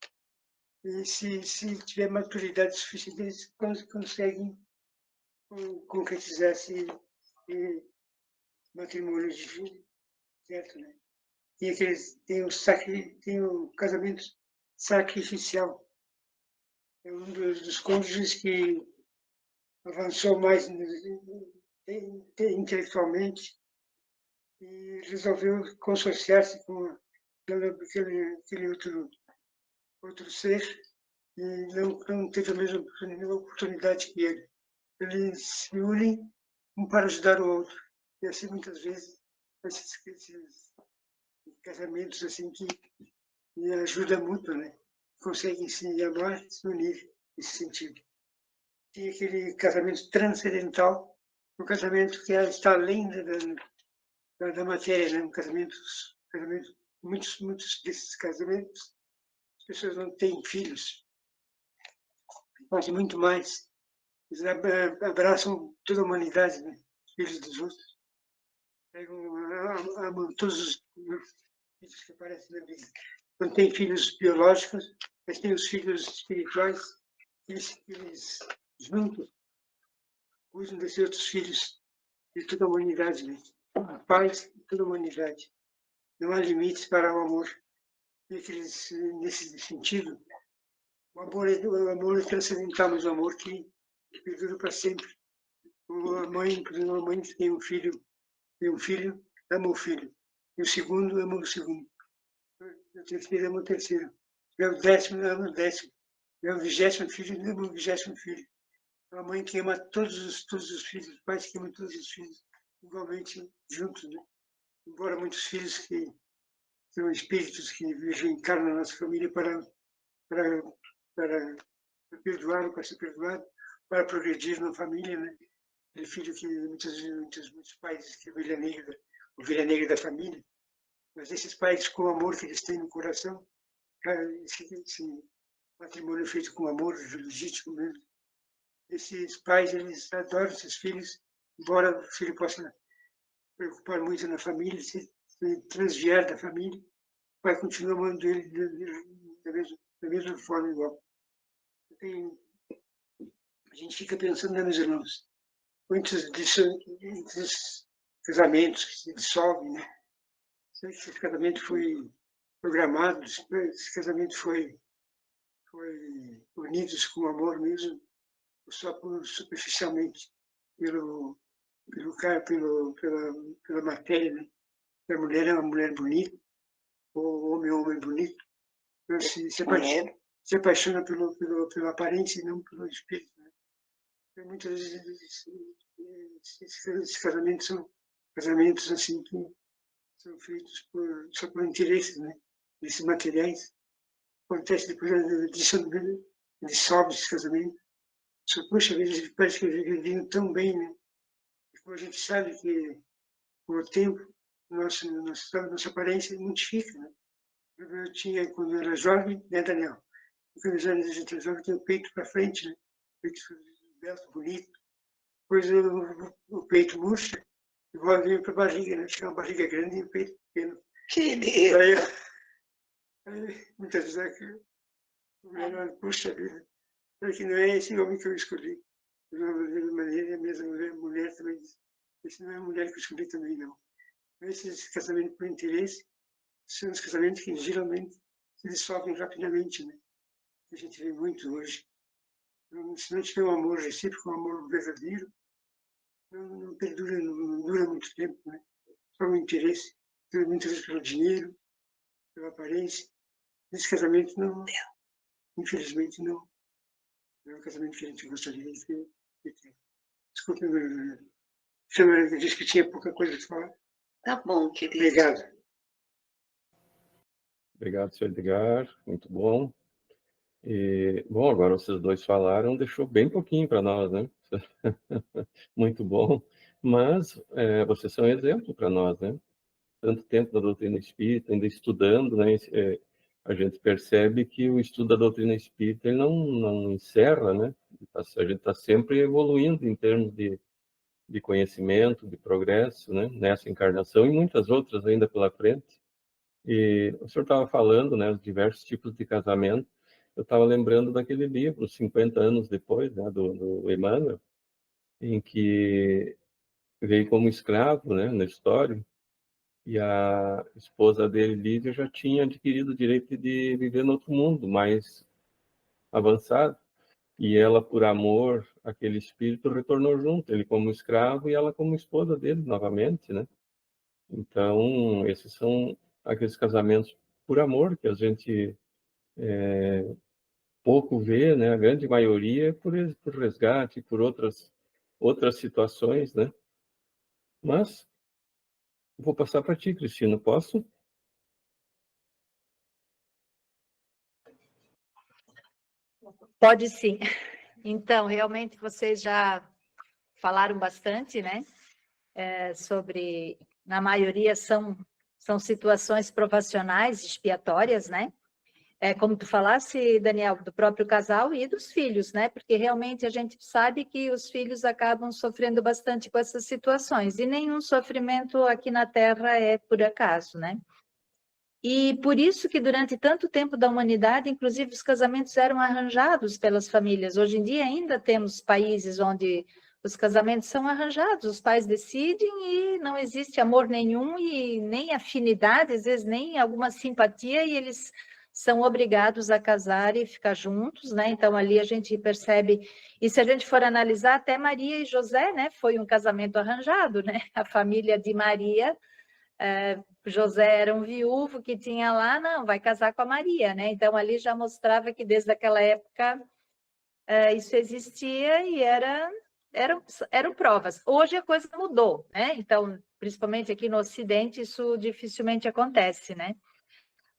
S3: e se tiver maturidade suficiente, eles conseguem concretizar esse matrimônio de filho, certo, né? Tem o casamento sacrificial. É um dos cônjuges que avançou mais intelectualmente e resolveu consorciar-se com aquele outro ser e não teve a mesma oportunidade que ele. Eles se unem um para ajudar o outro. E assim, muitas vezes, esses casamentos assim que ajudam muito, né? Conseguem se amar, se unir nesse sentido. Tem aquele casamento transcendental, um casamento que está além da matéria, né? Um casamento, muitos desses casamentos, as pessoas não têm filhos, mas muito mais. Eles abraçam toda a humanidade, né? Os filhos dos outros. Amam todos os filhos que aparecem na vida. Não tem filhos biológicos, mas tem os filhos espirituais, eles juntos cuidam desses outros filhos de toda a humanidade, né? A paz de toda a humanidade. Não há limites para o amor. Nesse sentido, o amor é transcendental, mas o amor que perdura para sempre. Uma mãe que tem um filho, ama o filho. E o segundo ama o segundo. O terceiro ama o terceiro. É o 10º, ama o 10º. É o 20º filho, ama o 20º filho. É uma mãe que ama todos os filhos, os pais que amam todos os filhos, igualmente juntos, né? Embora muitos filhos que são espíritos que encarnam na nossa família para perdoar, para ser perdoado, para progredir na família, né? Aquele filho que muitos pais que é a ovelha negra da família, mas esses pais com o amor que eles têm no coração, esse matrimônio feito com amor legítimo mesmo, esses pais, eles adoram seus filhos, embora o filho possa preocupar muito na família, se transviar da família, o pai continua amando ele da mesma forma, igual. A gente fica pensando, né, meus irmãos, muitos desses casamentos que se dissolvem, né? Esse casamento foi programado, esse casamento foi unidos com amor mesmo, só superficialmente, pela matéria, né? A mulher é uma mulher bonita, o homem é um homem bonito, então, se apaixona pela aparência e não pelo espírito, né? Então, muitas vezes esses casamentos são casamentos assim que são feitos só por interesses, né? Esses materiais. Acontece depois dissolve esse casamento. Só, poxa, eles parece que viviam tão bem, né? a gente sabe que, com o tempo, nossa aparência modifica, né? Eu tinha, quando eu era jovem, né, Daniel? Quando eu era jovem, tinha o peito para frente, né? Peito belo, bonito. Depois o peito murcha, e volta para a barriga, né? Fica uma barriga grande e o peito pequeno.
S2: Que lindo!
S3: Aí muitas vezes a mulher, puxa vida, que não é esse homem que eu escolhi. De uma maneira, a mesma mulher também diz, esse não é a mulher que eu escolhi também, não. Esses casamentos por interesse são os casamentos que geralmente se dissolvem rapidamente, né? A gente vê muito hoje. Então, se não tiver um amor recíproco, um amor verdadeiro, não perdura, não dura muito tempo, né? Só o interesse, muitas vezes pelo dinheiro, pela aparência. Esse casamento não, infelizmente, não é um casamento que a gente gostaria de ter. Desculpe, eu disse que tinha pouca coisa para falar.
S2: Tá bom, querido.
S3: Obrigado.
S1: Obrigado, senhor Edgar. Muito bom. E, bom, agora vocês dois falaram, deixou bem pouquinho para nós, né? Muito bom. Mas vocês são exemplo para nós, né? Tanto tempo da doutrina espírita, ainda estudando, né? A gente percebe que o estudo da doutrina espírita ele não encerra, né? A gente está sempre evoluindo em termos de conhecimento, de progresso, né? Nessa encarnação e muitas outras ainda pela frente. E o senhor estava falando, né? Os diversos tipos de casamento. Eu estava lembrando daquele livro, 50 anos depois, né? Do Emmanuel, em que veio como escravo, né? Na história. E a esposa dele, Lídia, já tinha adquirido o direito de viver no outro mundo, mais avançado. E ela, por amor àquele espírito, retornou junto. Ele como escravo e ela como esposa dele, novamente, né? Então, esses são aqueles casamentos por amor que a gente pouco vê, né? A grande maioria por resgate, por outras situações, né? Mas vou passar para ti, Cristina, posso?
S4: Pode sim. Então, realmente vocês já falaram bastante, né? Sobre, na maioria são situações provacionais, expiatórias, né? Como tu falasse, Daniel, do próprio casal e dos filhos, né? Porque realmente a gente sabe que os filhos acabam sofrendo bastante com essas situações e nenhum sofrimento aqui na Terra é por acaso, né? E por isso que durante tanto tempo da humanidade, inclusive os casamentos eram arranjados pelas famílias. Hoje em dia ainda temos países onde os casamentos são arranjados, os pais decidem e não existe amor nenhum e nem afinidade, às vezes nem alguma simpatia, e eles são obrigados a casar e ficar juntos, né? Então ali a gente percebe, e se a gente for analisar, até Maria e José, né? Foi um casamento arranjado, né? A família de Maria, José era um viúvo que tinha lá, não, vai casar com a Maria, né? Então ali já mostrava que desde aquela época isso existia e eram provas. Hoje a coisa mudou, né? Então, principalmente aqui no Ocidente, isso dificilmente acontece, né?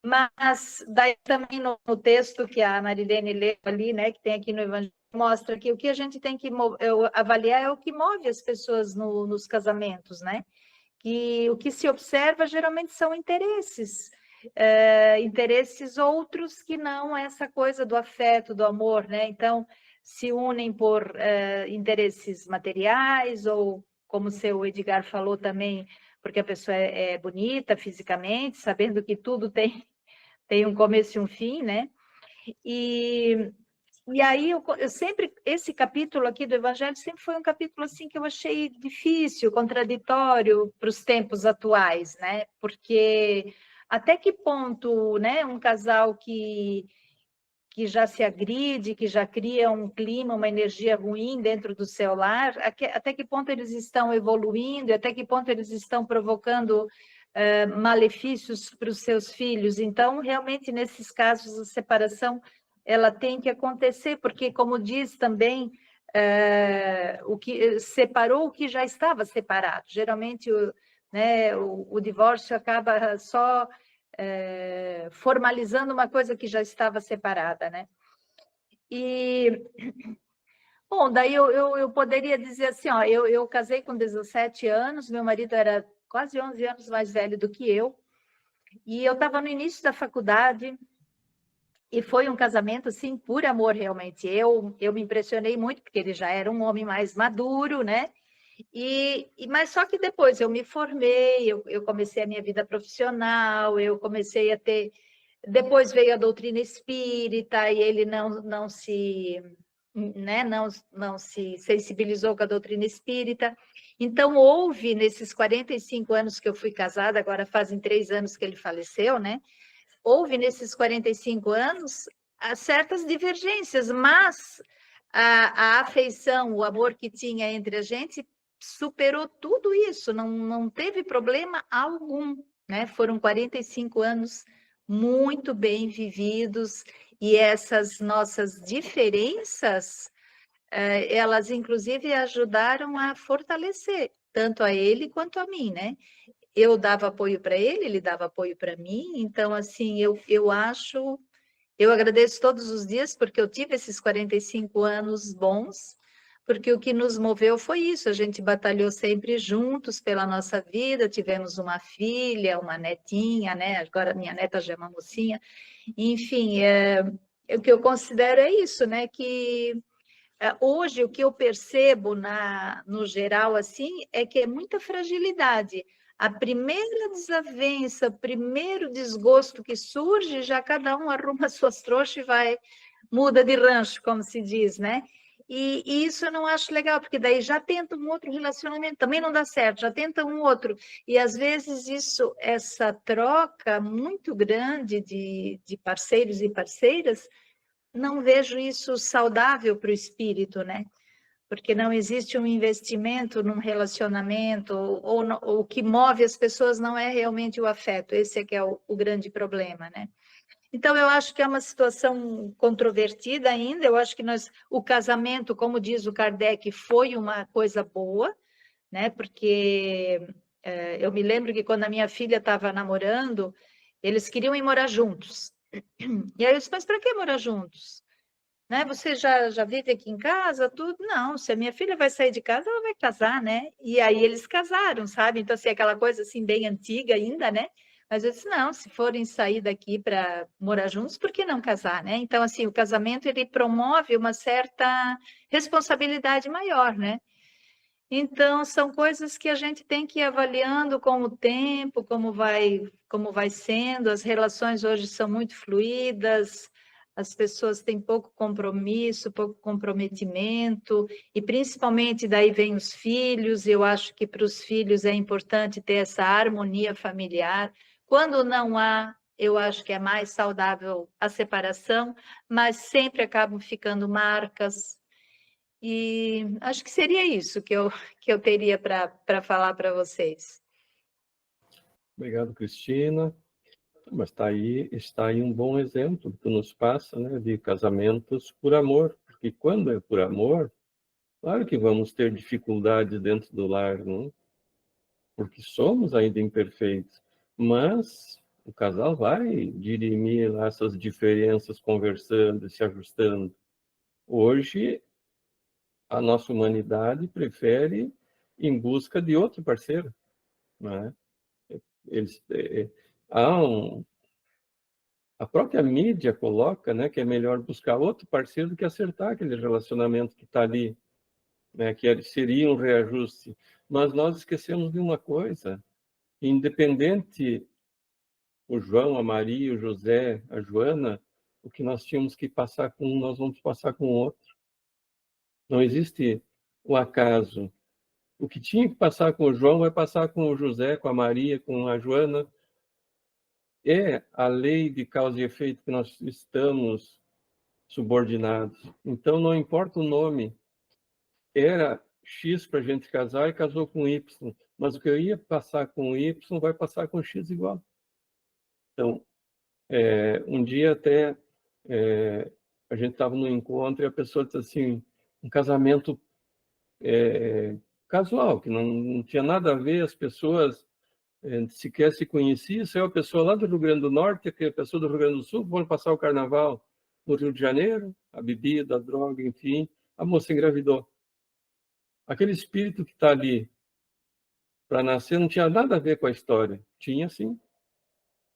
S4: Mas daí também no texto que a Marilene leu ali, né, que tem aqui no Evangelho, mostra que o que a gente tem que avaliar é o que move as pessoas nos casamentos, né? Que o que se observa geralmente são interesses, interesses outros que não essa coisa do afeto, do amor, né? Então, se unem por interesses materiais ou, como o seu Edgar falou também, porque a pessoa é bonita fisicamente, sabendo que tudo tem um começo e um fim, né? E aí, eu sempre, esse capítulo aqui do Evangelho sempre foi um capítulo assim que eu achei difícil, contraditório para os tempos atuais, né? Porque até que ponto, né, um casal que já se agride, que já cria um clima, uma energia ruim dentro do seu lar, até que ponto eles estão evoluindo, até que ponto eles estão provocando malefícios para os seus filhos. Então, realmente, nesses casos, a separação ela tem que acontecer, porque, como diz também, o que separou o que já estava separado. Geralmente, o divórcio acaba só formalizando uma coisa que já estava separada, né? E Bom, daí eu poderia dizer assim, ó, eu casei com 17 anos, meu marido era quase 11 anos mais velho do que eu, e eu estava no início da faculdade, e foi um casamento, assim, por amor, realmente. Eu me impressionei muito, porque ele já era um homem mais maduro, né? Mas só que depois eu me formei, eu comecei a minha vida profissional, eu comecei a ter... Depois veio a doutrina espírita, e ele não se... Né, não se sensibilizou com a doutrina espírita. Então, houve, nesses 45 anos que eu fui casada, agora fazem 3 anos que ele faleceu, né? Houve nesses 45 anos certas divergências, mas a afeição, o amor que tinha entre a gente superou tudo isso, não teve problema algum, né? Foram 45 anos muito bem vividos, e essas nossas diferenças, elas inclusive ajudaram a fortalecer tanto a ele quanto a mim, né? Eu dava apoio para ele dava apoio para mim, então, assim, eu acho, eu agradeço todos os dias, porque eu tive esses 45 anos bons, porque o que nos moveu foi isso, a gente batalhou sempre juntos pela nossa vida, tivemos uma filha, uma netinha, né? Agora minha neta já é uma mocinha, enfim, o que eu considero é isso, né? Que hoje o que eu percebo no geral assim é que é muita fragilidade. A primeira desavença, o primeiro desgosto que surge, já cada um arruma suas trouxas e muda de rancho, como se diz, né? E isso eu não acho legal, porque daí já tenta um outro relacionamento, também não dá certo, já tenta um outro. E às vezes essa troca muito grande de parceiros e parceiras, não vejo isso saudável para o espírito, né? Porque não existe um investimento num relacionamento, ou o que move as pessoas não é realmente o afeto, esse é que é o grande problema, né? Então, eu acho que é uma situação controvertida ainda, eu acho que o casamento, como diz o Kardec, foi uma coisa boa, né? Porque eu me lembro que quando a minha filha estava namorando, eles queriam ir morar juntos. E aí eu disse, mas para que morar juntos? Né? Você já vive aqui em casa, tudo? Não, se a minha filha vai sair de casa, ela vai casar, né? E aí eles casaram, sabe? Então, assim, aquela coisa assim, bem antiga ainda, né? Mas eu disse, não, se forem sair daqui para morar juntos, por que não casar, né? Então, assim, o casamento, ele promove uma certa responsabilidade maior, né? Então, são coisas que a gente tem que ir avaliando com o tempo, como vai sendo. As relações hoje são muito fluídas, as pessoas têm pouco compromisso, pouco comprometimento, e principalmente daí vem os filhos. Eu acho que para os filhos é importante ter essa harmonia familiar. Quando não há, eu acho que é mais saudável a separação, mas sempre acabam ficando marcas. E acho que seria isso que eu teria para falar para vocês.
S1: Obrigado, Cristina. Mas está aí um bom exemplo que tu nos passa, né, de casamentos por amor. Porque quando é por amor, claro que vamos ter dificuldades dentro do lar, não? Porque somos ainda imperfeitos. Mas o casal vai dirimir lá essas diferenças, conversando, se ajustando. Hoje, a nossa humanidade prefere ir em busca de outro parceiro, né? Eles, há a própria mídia coloca, né, que é melhor buscar outro parceiro do que acertar aquele relacionamento que está ali, né, que seria um reajuste. Mas nós esquecemos de uma coisa: independente o João, a Maria, o José, a Joana, o que nós tínhamos que passar com um, nós vamos passar com o outro. Não existe o acaso. O que tinha que passar com o João vai passar com o José, com a Maria, com a Joana. É a lei de causa e efeito que nós estamos subordinados. Então, não importa o nome, era X para a gente casar e casou com Y, mas o que eu ia passar com Y vai passar com X igual. Então, um dia até a gente estava no encontro e a pessoa disse assim, um casamento casual, que não tinha nada a ver, as pessoas sequer se conheciam, saiu a pessoa lá do Rio Grande do Norte, a pessoa do Rio Grande do Sul, foram passar o carnaval no Rio de Janeiro, a bebida, a droga, enfim, a moça engravidou. Aquele espírito que está ali para nascer não tinha nada a ver com a história. Tinha sim.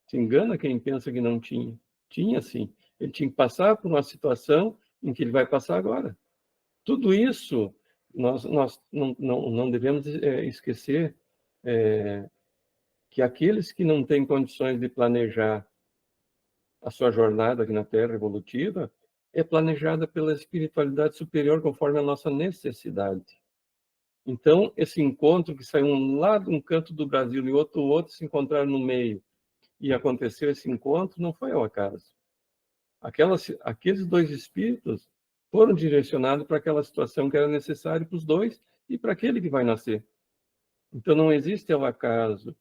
S1: Se engana quem pensa que não tinha. Tinha sim. Ele tinha que passar por uma situação em que ele vai passar agora. Tudo isso nós não devemos esquecer que aqueles que não têm condições de planejar a sua jornada aqui na Terra evolutiva é planejada pela espiritualidade superior conforme a nossa necessidade. Então, esse encontro que saiu um lá de um canto do Brasil e outro se encontraram no meio e aconteceu esse encontro, não foi ao acaso. Aqueles dois espíritos foram direcionados para aquela situação que era necessária para os dois e para aquele que vai nascer. Então, não existe ao acaso.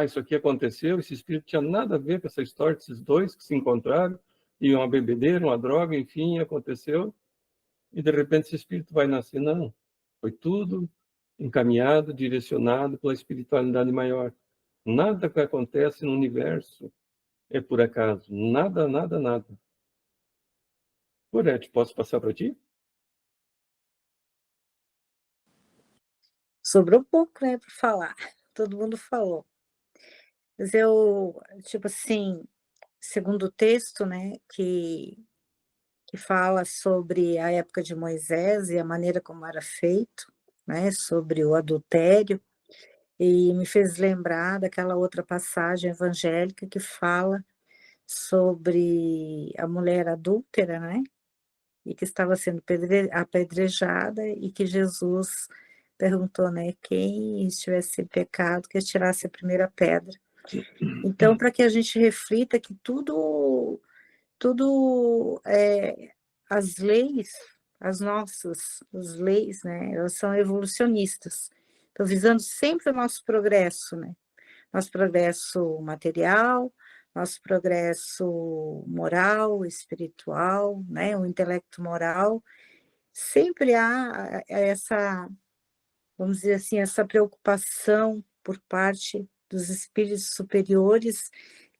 S1: Isso aqui aconteceu, esse espírito tinha nada a ver com essa história desses dois que se encontraram, e uma bebedeira, uma droga, enfim, aconteceu, e de repente esse espírito vai nascer. Não, foi tudo encaminhado, direcionado pela espiritualidade maior. Nada que acontece no universo é por acaso. Nada, nada, nada. Gorete, posso passar para ti?
S5: Sobrou pouco, né, para falar. Todo mundo falou. Mas eu, tipo assim, segundo o texto, né, que fala sobre a época de Moisés e a maneira como era feito, né, sobre o adultério, e me fez lembrar daquela outra passagem evangélica que fala sobre a mulher adúltera, né, e que estava sendo apedrejada e que Jesus perguntou, né, quem estivesse em pecado que tirasse a primeira pedra. Então, para que a gente reflita que tudo as leis, as leis, né, elas são evolucionistas, estão visando sempre o nosso progresso, né, nosso progresso material, nosso progresso moral, espiritual, né, o intelecto moral, sempre há essa, vamos dizer assim, essa preocupação por parte dos espíritos superiores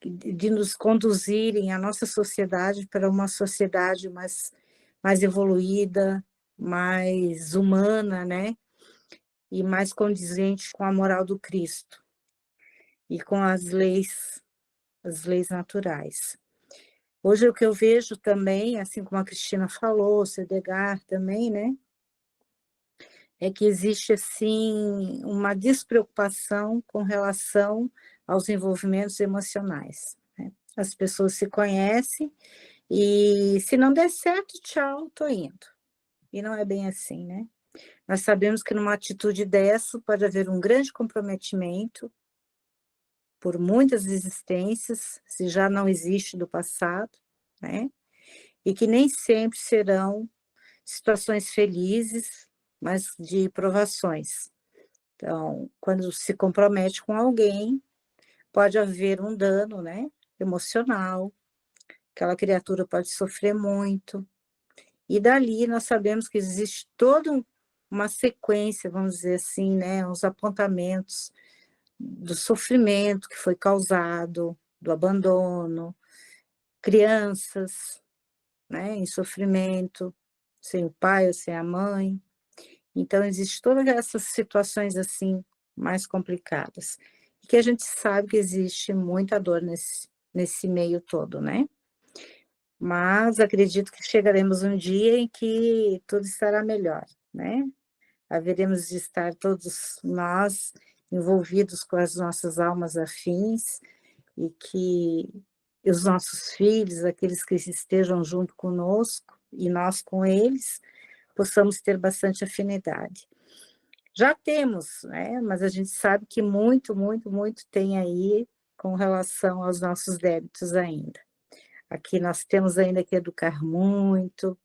S5: de nos conduzirem a nossa sociedade para uma sociedade mais evoluída, mais humana, né? E mais condizente com a moral do Cristo e com as leis naturais. Hoje o que eu vejo também, assim como a Cristina falou, o Cedegar também, né? É que existe, assim, uma despreocupação com relação aos envolvimentos emocionais, né? As pessoas se conhecem e se não der certo, tchau, tô indo. E não é bem assim, né? Nós sabemos que numa atitude dessa pode haver um grande comprometimento por muitas existências, se já não existe do passado, né? E que nem sempre serão situações felizes, mas de provações. Então, quando se compromete com alguém, pode haver um dano, né, emocional, aquela criatura pode sofrer muito, e dali nós sabemos que existe toda uma sequência, vamos dizer assim, né, uns apontamentos do sofrimento que foi causado, do abandono, crianças, né, em sofrimento, sem o pai ou sem a mãe. Então, existe todas essas situações, assim, mais complicadas. E que a gente sabe que existe muita dor nesse meio todo, né? Mas acredito que chegaremos um dia em que tudo estará melhor, né? Haveremos de estar todos nós envolvidos com as nossas almas afins e que os nossos filhos, aqueles que estejam junto conosco e nós com eles, possamos ter bastante afinidade. Já temos, né? Mas a gente sabe que muito, muito, muito tem aí com relação aos nossos débitos ainda. Aqui nós temos ainda que educar muito,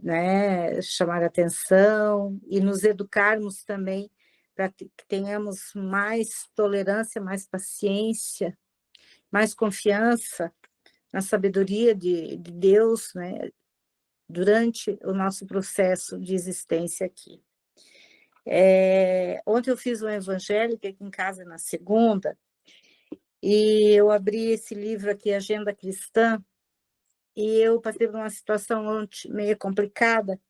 S5: né? Chamar atenção e nos educarmos também para que tenhamos mais tolerância, mais paciência, mais confiança na sabedoria de Deus, né? Durante o nosso processo de existência aqui. Ontem eu fiz um evangélico aqui em casa na segunda, e eu abri esse livro aqui, Agenda Cristã, e eu passei por uma situação meio complicada,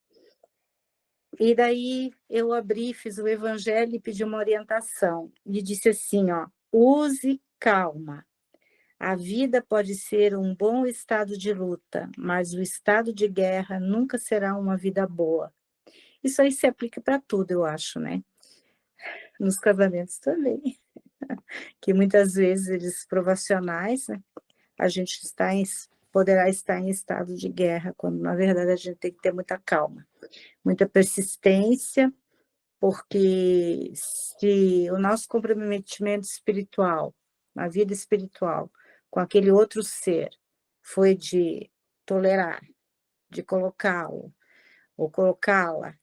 S5: E daí eu abri, fiz o evangelho e pedi uma orientação. E disse assim, ó, use calma. A vida pode ser um bom estado de luta, mas o estado de guerra nunca será uma vida boa. Isso aí se aplica para tudo, eu acho, né? Nos casamentos também. Que muitas vezes eles provacionais, né? A gente poderá estar em estado de guerra, quando na verdade a gente tem que ter muita calma, muita persistência, porque se o nosso comprometimento espiritual, na vida espiritual, com aquele outro ser, foi de tolerar, de colocá-lo ou colocá-la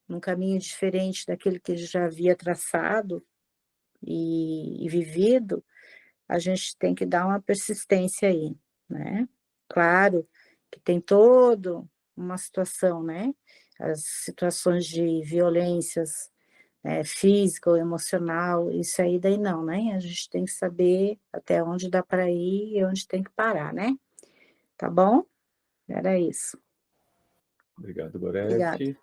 S5: num caminho diferente daquele que ele já havia traçado e vivido, a gente tem que dar uma persistência aí, né? Claro que tem todo uma situação, né? As situações de violências física ou emocional, isso aí daí não, né? A gente tem que saber até onde dá para ir e onde tem que parar, né? Tá bom? Era isso.
S1: Obrigado,
S5: Obrigada.
S1: Gorete.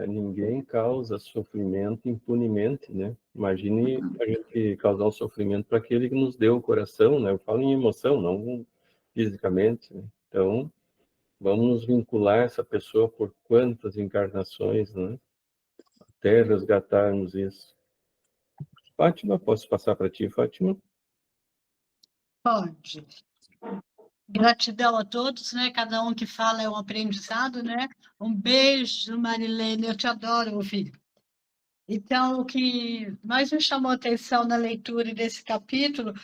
S1: Ninguém causa sofrimento impunemente, né? Imagine a gente causar um sofrimento para aquele que nos deu o coração, né? Eu falo em emoção, não fisicamente, né? Então, vamos nos vincular a essa pessoa por quantas encarnações, né? Até resgatarmos isso. Fátima, posso passar para ti, Fátima?
S6: Pode. Gratidão a todos, né? Cada um que fala é um aprendizado, né? Um beijo, Marilene, eu te adoro ouvir. Então, o que mais me chamou a atenção na leitura desse capítulo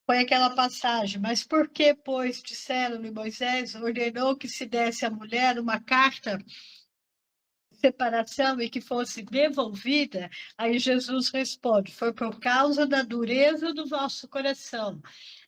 S6: foi aquela passagem. Mas por que, pois, disseram-lhe Moisés, ordenou que se desse à mulher uma carta de separação e que fosse devolvida? Aí Jesus responde, foi por causa da dureza do vosso coração.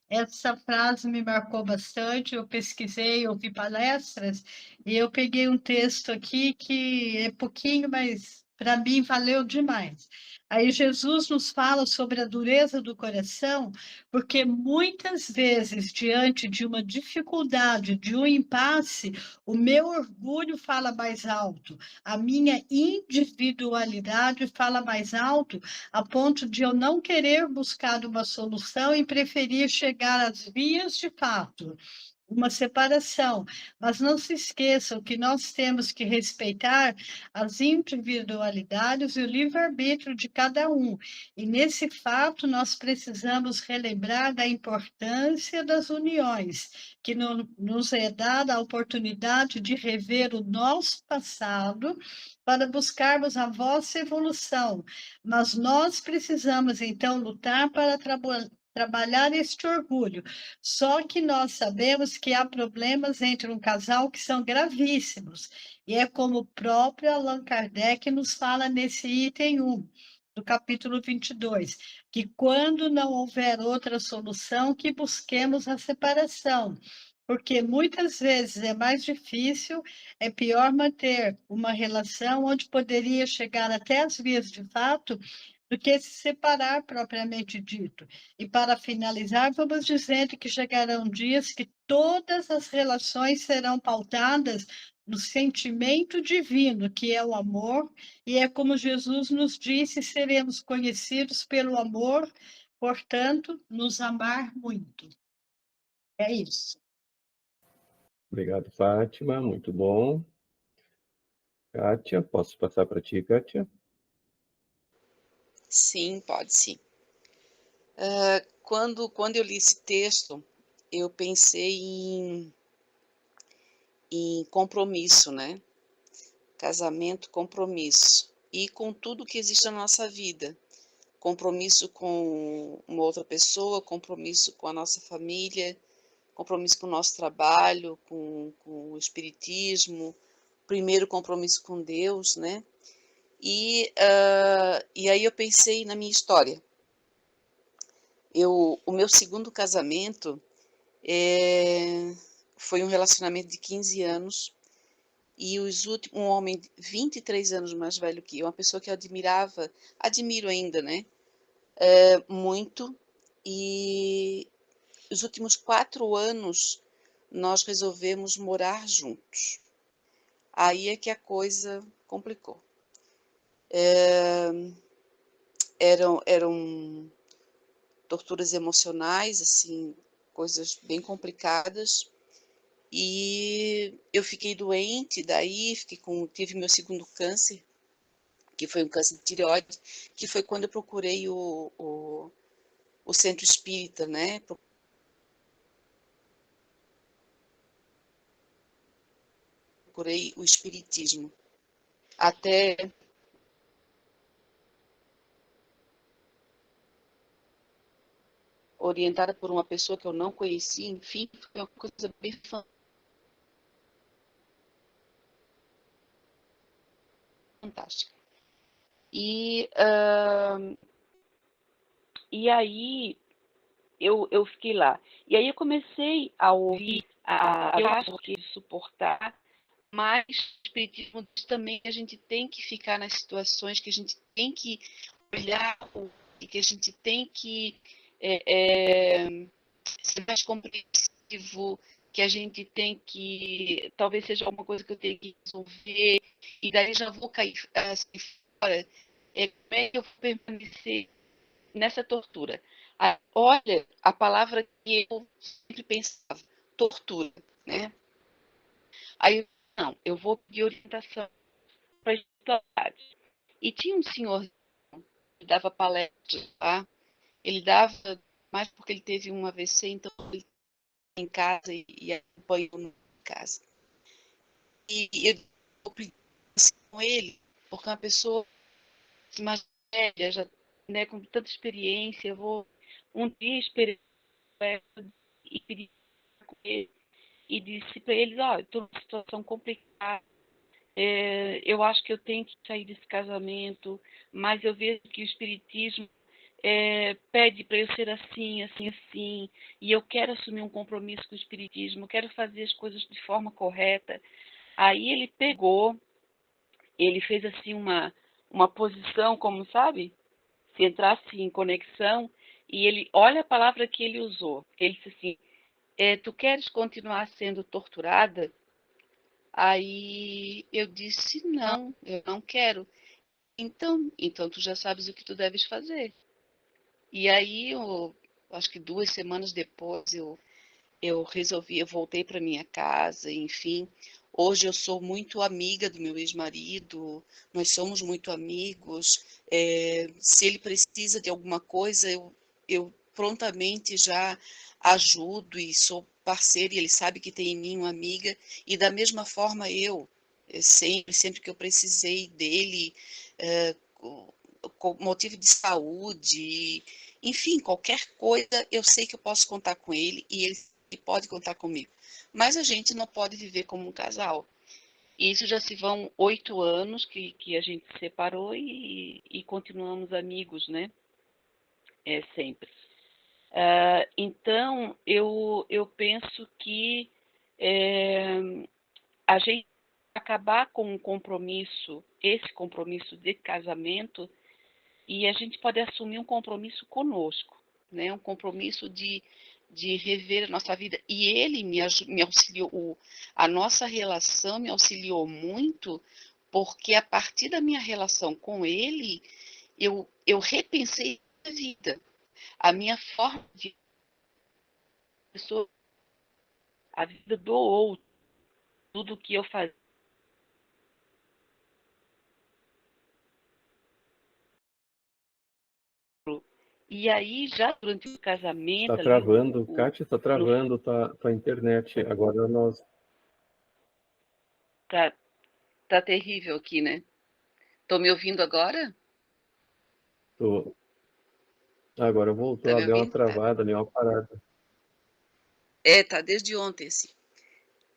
S6: Essa frase me marcou bastante, eu pesquisei, ouvi palestras, e eu peguei um texto aqui que é pouquinho, mas para mim valeu demais. Aí Jesus nos fala sobre a dureza do coração, porque muitas vezes, diante de uma dificuldade, de um impasse, o meu orgulho fala mais alto, a minha individualidade fala mais alto, a ponto de eu não querer buscar uma solução e preferir chegar às vias de fato, uma separação. Mas não se esqueçam que nós temos que respeitar as individualidades e o livre-arbítrio de cada um. E nesse fato, nós precisamos relembrar da importância das uniões, que nos é dada a oportunidade de rever o nosso passado para buscarmos a vossa evolução. Mas nós precisamos, então, lutar para trabalhar este orgulho. Só que nós sabemos que há problemas entre um casal que são gravíssimos. E é como o próprio Allan Kardec nos fala nesse item 1, do capítulo 22, que quando não houver outra solução, que busquemos a separação. Porque muitas vezes é mais difícil, é pior manter uma relação onde poderia chegar até as vias de fato do que se separar propriamente dito. E para finalizar, vamos dizendo que chegarão dias que todas as relações serão pautadas no sentimento divino, que é o amor, e é como Jesus nos disse, seremos conhecidos pelo amor, portanto, nos amar muito. É isso.
S1: Obrigado, Fátima. Muito bom. Kátia, posso passar para ti, Kátia?
S7: Sim, pode sim. Quando eu li esse texto, eu pensei em compromisso, né? Casamento, compromisso. E com tudo que existe na nossa vida. Compromisso com uma outra pessoa, compromisso com a nossa família, compromisso com o nosso trabalho, com o espiritismo, primeiro compromisso com Deus, né? E aí eu pensei na minha história. O meu segundo casamento foi um relacionamento de 15 anos e um homem 23 anos mais velho que eu, uma pessoa que eu admiro ainda, né? Muito. E os últimos 4 anos nós resolvemos morar juntos. Aí é que a coisa complicou. Eram torturas emocionais, assim, coisas bem complicadas. E eu fiquei doente, daí tive meu segundo câncer, que foi um câncer de tireoide, que foi quando eu procurei o centro espírita, né? Procurei o espiritismo. Até orientada por uma pessoa que eu não conhecia, enfim, foi uma coisa bem fantástica. E aí eu fiquei lá. E aí eu comecei a ouvir eu acho que suportar, mas o espiritismo diz também que a gente tem que ficar nas situações, que a gente tem que olhar e que a gente tem que ser mais compreensivo, que a gente tem que, talvez seja alguma coisa que eu tenho que resolver, e daí já vou cair assim, fora. Como é que eu vou permanecer nessa tortura? Olha, a palavra que eu sempre pensava, tortura, né? Aí, não, eu vou pedir orientação para a espiritualidade. E tinha um senhor que dava palestra, tá? Ele dava mais porque ele teve um AVC, então ele em casa e acompanhou em casa. E eu pedi com ele, porque uma pessoa mais velha, já, né, com tanta experiência, eu vou um dia esperar e pedir com ele e disse para eles, estou numa situação complicada, eu acho que eu tenho que sair desse casamento, mas eu vejo que o espiritismo pede para eu ser assim, assim, assim, e eu quero assumir um compromisso com o espiritismo, eu quero fazer as coisas de forma correta. Aí ele pegou, ele fez assim uma posição, como sabe, se entrasse em conexão, e ele, olha a palavra que ele usou, ele disse assim, tu queres continuar sendo torturada? Aí eu disse, não, eu não quero. Então tu já sabes o que tu deves fazer. E aí, acho que 2 semanas depois, eu resolvi, eu voltei para minha casa, enfim. Hoje eu sou muito amiga do meu ex-marido, nós somos muito amigos. Se ele precisa de alguma coisa, eu prontamente já ajudo e sou parceira, e ele sabe que tem em mim uma amiga. E da mesma forma sempre que eu precisei dele, com motivo de saúde, enfim, qualquer coisa, eu sei que eu posso contar com ele e ele pode contar comigo. Mas a gente não pode viver como um casal. E isso já se vão 8 anos que a gente se separou e continuamos amigos, né? Sempre. Então, eu penso que a gente acabar com um compromisso, esse compromisso de casamento, e a gente pode assumir um compromisso conosco, né? Um compromisso de rever a nossa vida. E ele me auxiliou, a nossa relação me auxiliou muito, porque a partir da minha relação com ele, eu repensei a vida, a minha forma de pessoa, a vida do outro, tudo que eu fazia. E aí, já durante o casamento...
S1: Está travando, Kátia, está travando tua internet. Agora nós...
S7: Tá terrível aqui, né? Estão me ouvindo agora?
S1: Tô... Agora voltou,
S7: Tá me
S1: deu uma
S7: ouvindo?
S1: travada, deu uma parada.
S7: Tá desde ontem, assim.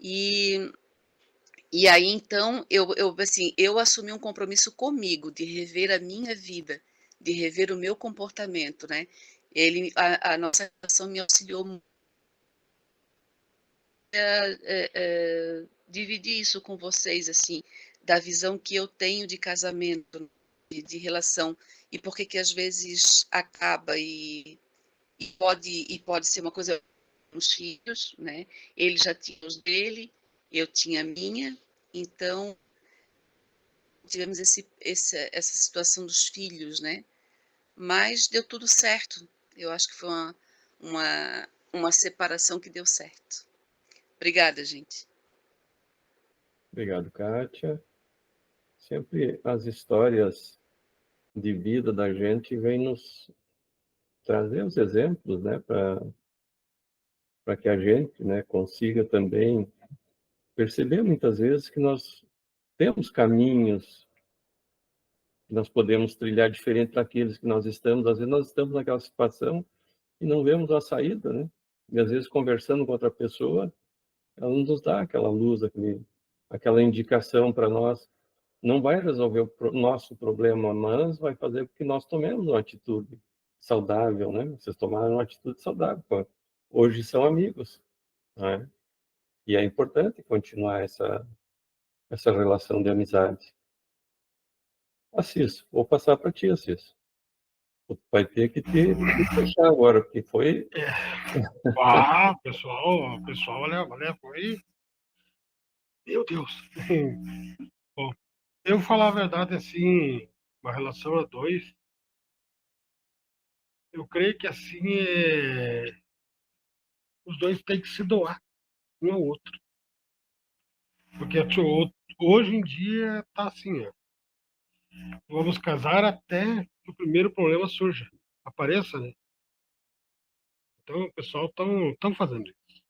S7: E aí, então, eu assumi um compromisso comigo de rever a minha vida, de rever o meu comportamento, né? A nossa relação me auxiliou muito a dividir isso com vocês, assim, da visão que eu tenho de casamento, de relação, e por que às vezes acaba e pode ser uma coisa com os filhos, né? Ele já tinha os dele, eu tinha a minha, Então, tivemos essa situação dos filhos, né? Mas deu tudo certo. Eu acho que foi uma separação que deu certo. Obrigada, gente.
S1: Obrigado, Kátia. Sempre as histórias de vida da gente vêm nos trazer os exemplos, né, para que a gente, né, consiga também perceber muitas vezes que nós temos caminhos que nós podemos trilhar diferente daqueles que nós estamos. Às vezes nós estamos naquela situação e não vemos a saída, né? E às vezes conversando com outra pessoa, ela nos dá aquela luz, aquela indicação para nós. Não vai resolver o nosso problema, mas vai fazer com que nós tomemos uma atitude saudável, né? Vocês tomaram uma atitude saudável. Pô. Hoje são amigos, né? E é importante continuar essa relação de amizade. Assis, vou passar para ti, Assis. Vai ter que te fechar agora, porque foi...
S8: Pessoal, olha, foi... Meu Deus. Bom, eu vou falar a verdade, assim, uma relação a dois, eu creio que, assim, os dois têm que se doar um ao outro. Porque hoje em dia tá assim, ó. Vamos casar até que o primeiro problema surja, apareça, né? Então, o pessoal estão fazendo isso.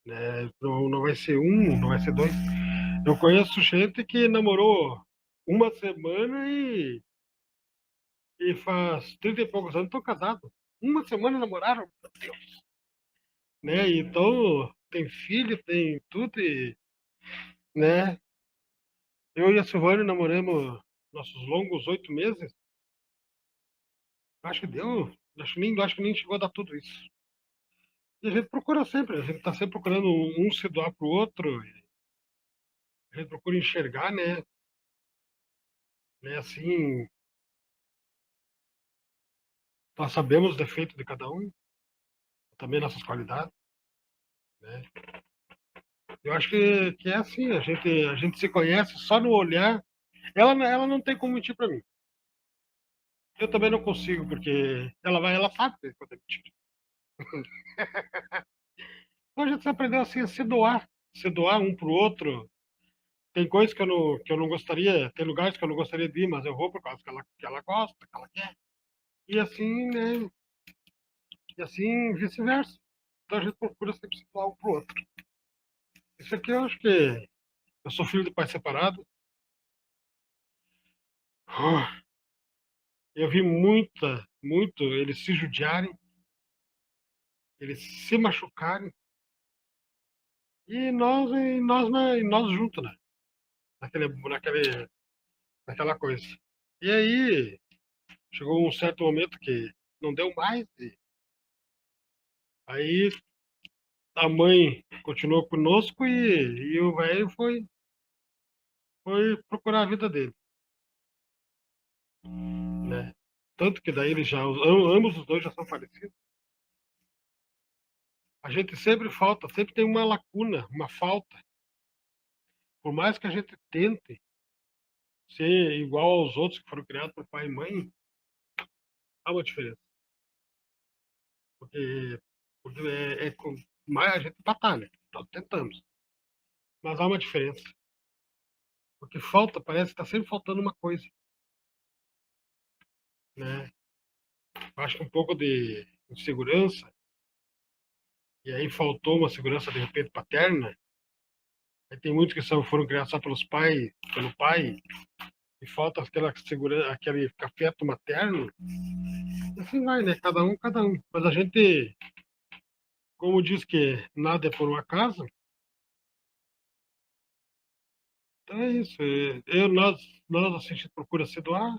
S8: Né? Não vai ser um, não vai ser dois. Eu conheço gente que namorou uma semana e faz 30 e poucos anos estão casados. Uma semana namoraram, meu Deus. Né? Então, tem filho, tem tudo, né? Eu e a Silvânia namoramos nossos longos 8 meses. Acho que deu, acho que nem chegou a dar tudo isso. E a gente procura sempre, a gente está sempre procurando um se doar pro outro, a gente procura enxergar, né? Assim, nós sabemos os defeitos de cada um, também nossas qualidades, né? Eu acho que é assim, a gente se conhece só no olhar. Ela não tem como mentir para mim. Eu também não consigo, porque ela sabe quando é mentira. Então a gente aprendeu assim a se doar um pro outro. Tem coisas que eu não gostaria, tem lugares que eu não gostaria de ir, mas eu vou por causa que ela gosta, que ela quer. E assim, né? E assim vice-versa. Então a gente procura sempre se doar um pro outro. Isso aqui eu acho que eu sou filho de pai separado. Eu vi muito eles se judiarem, eles se machucarem. E nós juntos, né? Naquela coisa. E aí, chegou um certo momento que não deu mais. E aí, a mãe continuou conosco e o velho foi procurar a vida dele, né? Tanto que daí eles ambos os dois já são falecidos. A gente sempre tem uma lacuna, uma falta. Por mais que a gente tente ser igual aos outros que foram criados por pai e mãe, há uma diferença. Porque mais a gente batalha, nós tentamos. Mas há uma diferença. Porque parece que está sempre faltando uma coisa. Né? Acho que um pouco de insegurança, e aí faltou uma segurança de repente paterna. Aí tem muitos que foram criados só pelo pai, e falta aquela segurança, aquele afeto materno. E assim vai, né? Cada um. Mas a gente, como diz que nada é por um acaso, então é isso. Nós assim, a gente procura se doar.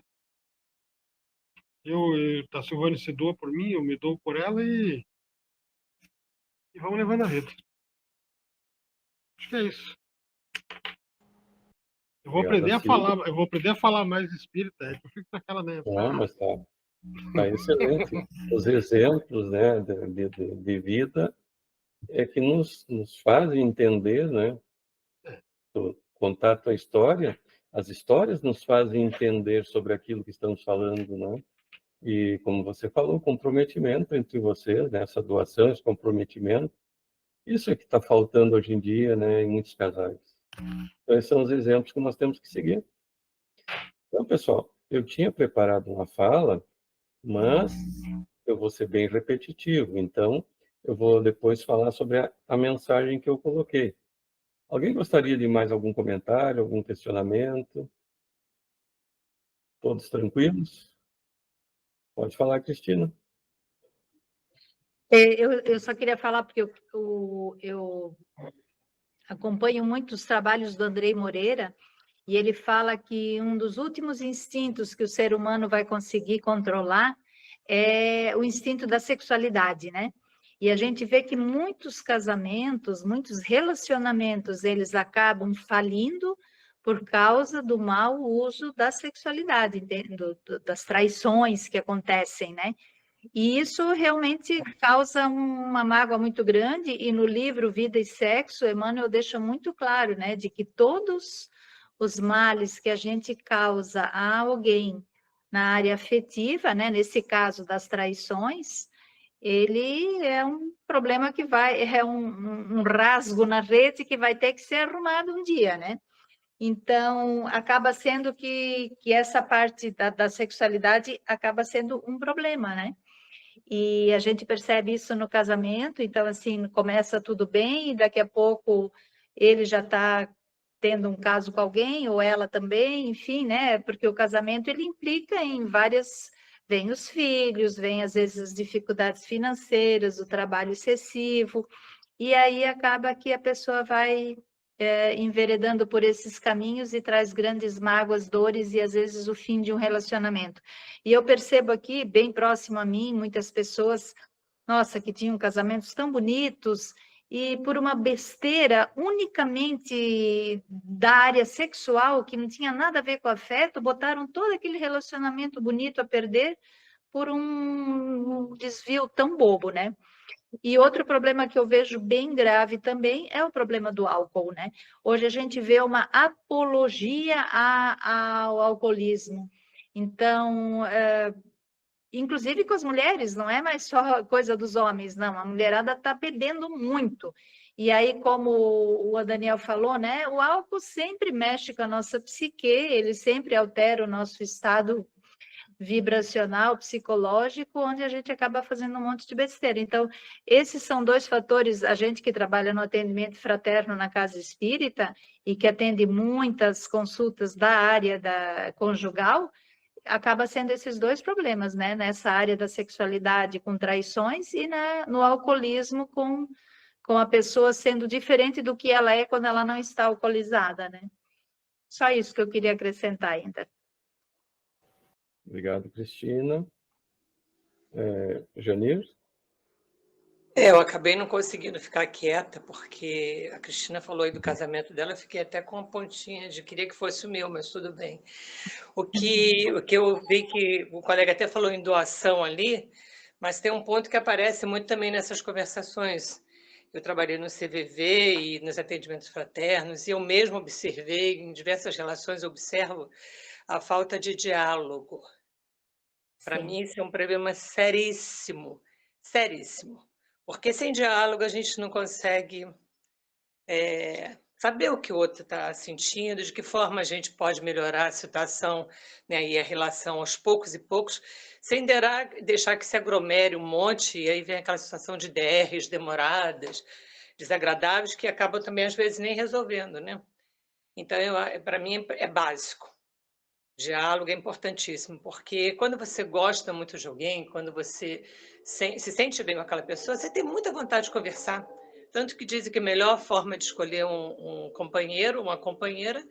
S8: A Silvânia se doa por mim, eu me dou por ela e vamos levando a vida. Acho que é isso. Eu vou aprender a falar mais espírita, é que eu fico naquela, né?
S1: Não, mas tá excelente. Os exemplos, né, de vida é que nos fazem entender, né, contar a tua história, as histórias nos fazem entender sobre aquilo que estamos falando, né? E, como você falou, comprometimento entre vocês, né? Essa doação, esse comprometimento, isso é que está faltando hoje em dia, né, em muitos casais. Então, esses são os exemplos que nós temos que seguir. Então, pessoal, eu tinha preparado uma fala, mas eu vou ser bem repetitivo, então eu vou depois falar sobre a mensagem que eu coloquei. Alguém gostaria de mais algum comentário, algum questionamento? Todos tranquilos? Pode falar, Cristina.
S4: Eu só queria falar, porque eu acompanho muito os trabalhos do Andrei Moreira, e ele fala que um dos últimos instintos que o ser humano vai conseguir controlar é o instinto da sexualidade, né? E a gente vê que muitos casamentos, muitos relacionamentos, eles acabam falindo por causa do mau uso da sexualidade, das traições que acontecem, né? E isso realmente causa uma mágoa muito grande, e no livro Vida e Sexo, Emmanuel deixa muito claro, né, de que todos os males que a gente causa a alguém na área afetiva, né, nesse caso das traições, ele é um problema que é um rasgo na rede que vai ter que ser arrumado um dia, né? Então, acaba sendo que essa parte da sexualidade acaba sendo um problema, né? E a gente percebe isso no casamento, então, assim, começa tudo bem, e daqui a pouco ele já está tendo um caso com alguém, ou ela também, enfim, né? Porque o casamento, ele implica em várias... Vem os filhos, vem, às vezes, as dificuldades financeiras, o trabalho excessivo, e aí acaba que a pessoa vai enveredando por esses caminhos e traz grandes mágoas, dores e, às vezes, o fim de um relacionamento. E eu percebo aqui, bem próximo a mim, muitas pessoas, nossa, que tinham casamentos tão bonitos, e por uma besteira unicamente da área sexual, que não tinha nada a ver com afeto, botaram todo aquele relacionamento bonito a perder por um desvio tão bobo, né? E outro problema que eu vejo bem grave também é o problema do álcool, né? Hoje a gente vê uma apologia ao alcoolismo. Então, inclusive com as mulheres, não é mais só coisa dos homens, não. A mulherada está bebendo muito. E aí, como o Daniel falou, né? O álcool sempre mexe com a nossa psique, ele sempre altera o nosso estado vibracional, psicológico, onde a gente acaba fazendo um monte de besteira. Então, esses são dois fatores. A gente que trabalha no atendimento fraterno na casa espírita e que atende muitas consultas da área da conjugal, acaba sendo esses dois problemas, né? Nessa área da sexualidade com traições e no alcoolismo com a pessoa sendo diferente do que ela é quando ela não está alcoolizada, né? Só isso que eu queria acrescentar ainda.
S1: Obrigado, Cristina. Janir?
S9: Eu acabei não conseguindo ficar quieta, porque a Cristina falou aí do casamento dela, eu fiquei até com uma pontinha de queria que fosse o meu, mas tudo bem. O que eu vi que o colega até falou em doação ali, mas tem um ponto que aparece muito também nessas conversações. Eu trabalhei no CVV e nos atendimentos fraternos, e eu mesmo observei, em diversas relações, eu observo a falta de diálogo. Para mim, isso é um problema seríssimo, seríssimo. Porque sem diálogo a gente não consegue saber o que o outro está sentindo, de que forma a gente pode melhorar a situação, né, e a relação aos poucos e poucos, sem deixar que se aglomere um monte, e aí vem aquela situação de DRs demoradas, desagradáveis, que acabam também, às vezes, nem resolvendo, né? Então, para mim, é básico. Diálogo é importantíssimo, porque quando você gosta muito de alguém, quando você se sente bem com aquela pessoa, você tem muita vontade de conversar. Tanto que dizem que a melhor forma de escolher um companheiro, uma companheira,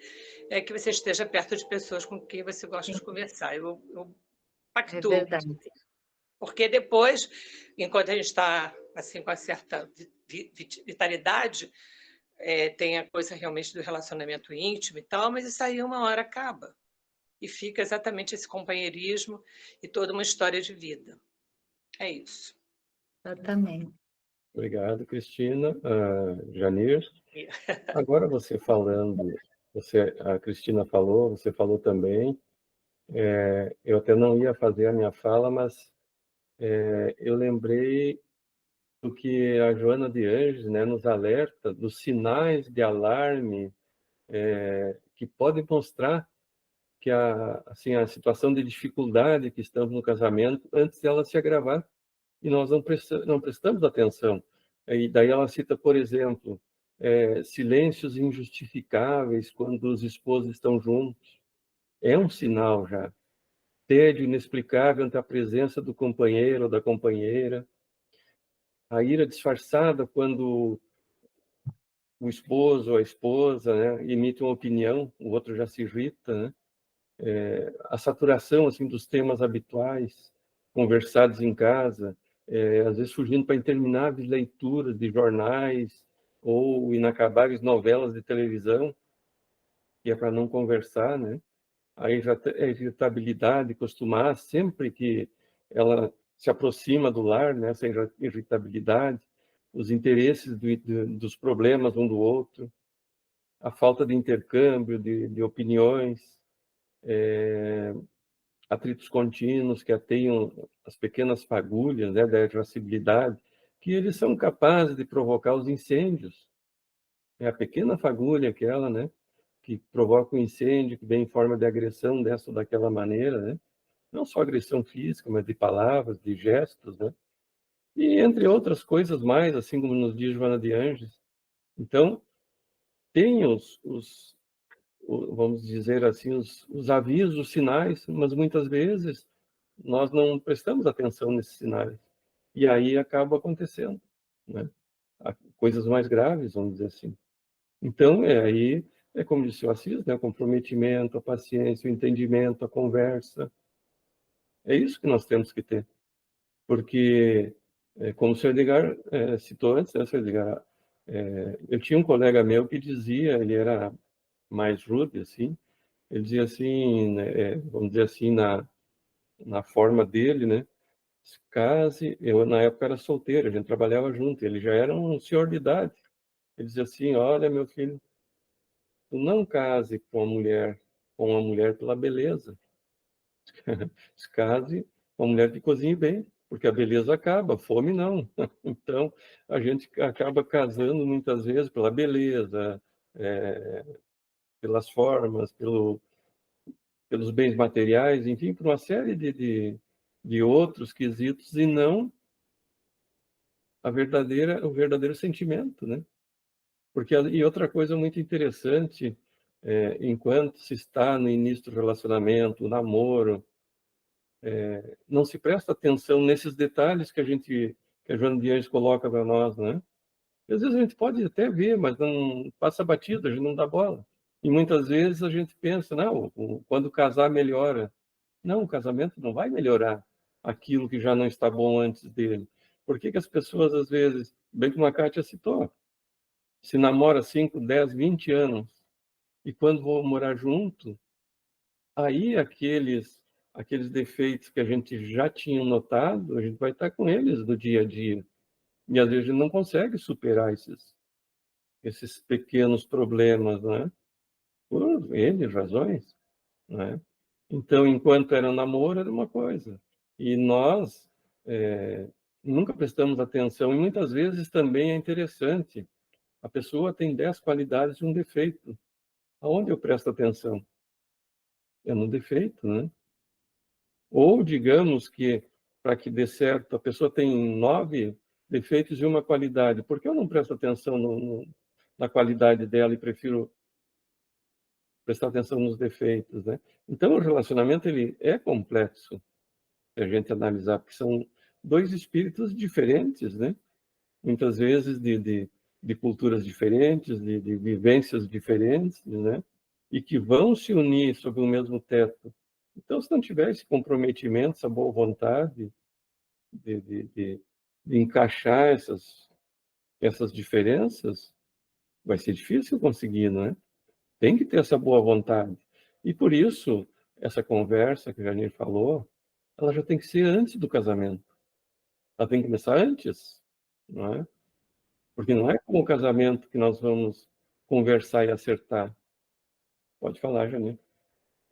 S9: é que você esteja perto de pessoas com quem você gosta de conversar. Eu pactuo.
S4: É verdade.
S9: Porque depois, enquanto a gente está assim, com uma certa vitalidade, tem a coisa realmente do relacionamento íntimo e tal, mas isso aí uma hora acaba. E fica exatamente esse companheirismo e toda uma história de vida. É isso.
S4: Exatamente.
S1: Obrigado, Cristina. Janir? Agora você falando, a Cristina falou, você falou também, eu até não ia fazer a minha fala, mas eu lembrei do que a Joana de Anjos, né, nos alerta dos sinais de alarme que podem mostrar que assim, a situação de dificuldade que estamos no casamento antes dela se agravar e nós não prestamos atenção. E daí ela cita, por exemplo, silêncios injustificáveis quando os esposos estão juntos. É um sinal já. Tédio inexplicável ante a presença do companheiro ou da companheira. A ira disfarçada quando o esposo ou a esposa, né, emite uma opinião, o outro já se irrita, né? A saturação assim dos temas habituais conversados em casa, às vezes fugindo para intermináveis leituras de jornais ou inacabáveis novelas de televisão, que é para não conversar, né? A irritabilidade costumar, sempre que ela se aproxima do lar, né? Essa irritabilidade, os interesses dos problemas um do outro, a falta de intercâmbio de opiniões, atritos contínuos que ateiam as pequenas fagulhas, né, da irascibilidade, que eles são capazes de provocar os incêndios. É a pequena fagulha aquela, né, que provoca um incêndio, que vem em forma de agressão dessa ou daquela maneira, né? Não só agressão física, mas de palavras, de gestos, né? E entre outras coisas mais, assim como nos diz Joana de Anjos. Então, tem vamos dizer assim, os avisos, os sinais, mas muitas vezes nós não prestamos atenção nesses sinais. E aí acaba acontecendo, né? Coisas mais graves, vamos dizer assim. Então, aí, como disse o Assis, né? O comprometimento, a paciência, o entendimento, a conversa. É isso que nós temos que ter. Porque, como o senhor Edgar citou antes, né, senhor Edgar, eu tinha um colega meu que dizia, ele era mais rude, assim, ele dizia assim, né, vamos dizer assim, na forma dele, né? Se case, eu na época era solteiro, a gente trabalhava junto, ele já era um senhor de idade. Ele dizia assim: olha, meu filho, tu não case com uma mulher pela beleza. Se case com uma mulher que cozinhe bem, porque a beleza acaba, a fome não. Então, a gente acaba casando muitas vezes pela beleza, pelas formas, pelos bens materiais, enfim, por uma série de outros quesitos, e não o verdadeiro sentimento, né? Porque, e outra coisa muito interessante, enquanto se está no início do relacionamento, namoro, não se presta atenção nesses detalhes que a Joana de Anjos coloca para nós, né? E às vezes a gente pode até ver, mas não passa batido, a gente não dá bola. E muitas vezes a gente pensa, não, quando casar melhora. Não, o casamento não vai melhorar aquilo que já não está bom antes dele. Por que que as pessoas, às vezes, bem como a Kátia citou, se namora 5, 10, 20 anos, e quando vão morar junto, aí aqueles defeitos que a gente já tinha notado, a gente vai estar com eles no dia a dia. E às vezes a gente não consegue superar esses pequenos problemas, né? Por N razões, né? Então, enquanto era namoro, era uma coisa. E nós nunca prestamos atenção. E muitas vezes também é interessante. A pessoa tem 10 qualidades e um defeito. Aonde eu presto atenção? É no defeito, né? Ou, digamos que, para que dê certo, a pessoa tem 9 defeitos e uma qualidade. Por que eu não presto atenção na qualidade dela e prefiro prestar atenção nos defeitos, né? Então, o relacionamento ele é complexo, se a gente analisar, porque são dois espíritos diferentes, né? Muitas vezes de culturas diferentes, de vivências diferentes, né? E que vão se unir sob o mesmo teto. Então, se não tiver esse comprometimento, essa boa vontade de, de, de, de encaixar essas diferenças, vai ser difícil conseguir, não é? Tem que ter essa boa vontade. E por isso, essa conversa que o Janir falou, ela já tem que ser antes do casamento. Ela tem que começar antes, não é? Porque não é como o casamento que nós vamos conversar e acertar. Pode falar, Janine.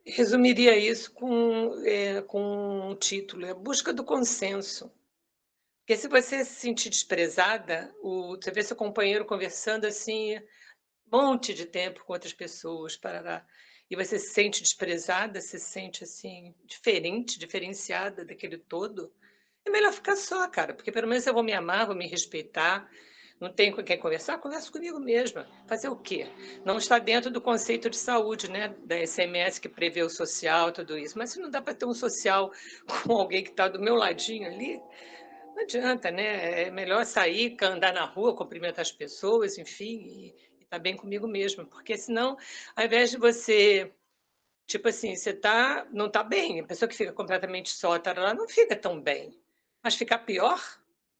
S9: Resumiria isso com um título, é Busca do Consenso. Porque se você se sentir desprezada, você vê seu companheiro conversando assim, monte de tempo com outras pessoas, parará, e você se sente desprezada, se sente assim, diferente, diferenciada daquele todo, é melhor ficar só, cara, porque pelo menos eu vou me amar, vou me respeitar, não tenho com quem conversar, converso comigo mesma. Fazer o quê? Não está dentro do conceito de saúde, né, da SMS que prevê o social, tudo isso, mas se não dá para ter um social com alguém que está do meu ladinho ali, não adianta, né? É melhor sair, andar na rua, cumprimentar as pessoas, enfim, e estar bem comigo mesma, porque senão, ao invés de você, tipo assim, não está bem, a pessoa que fica completamente só, tarará, não fica tão bem, mas ficar pior,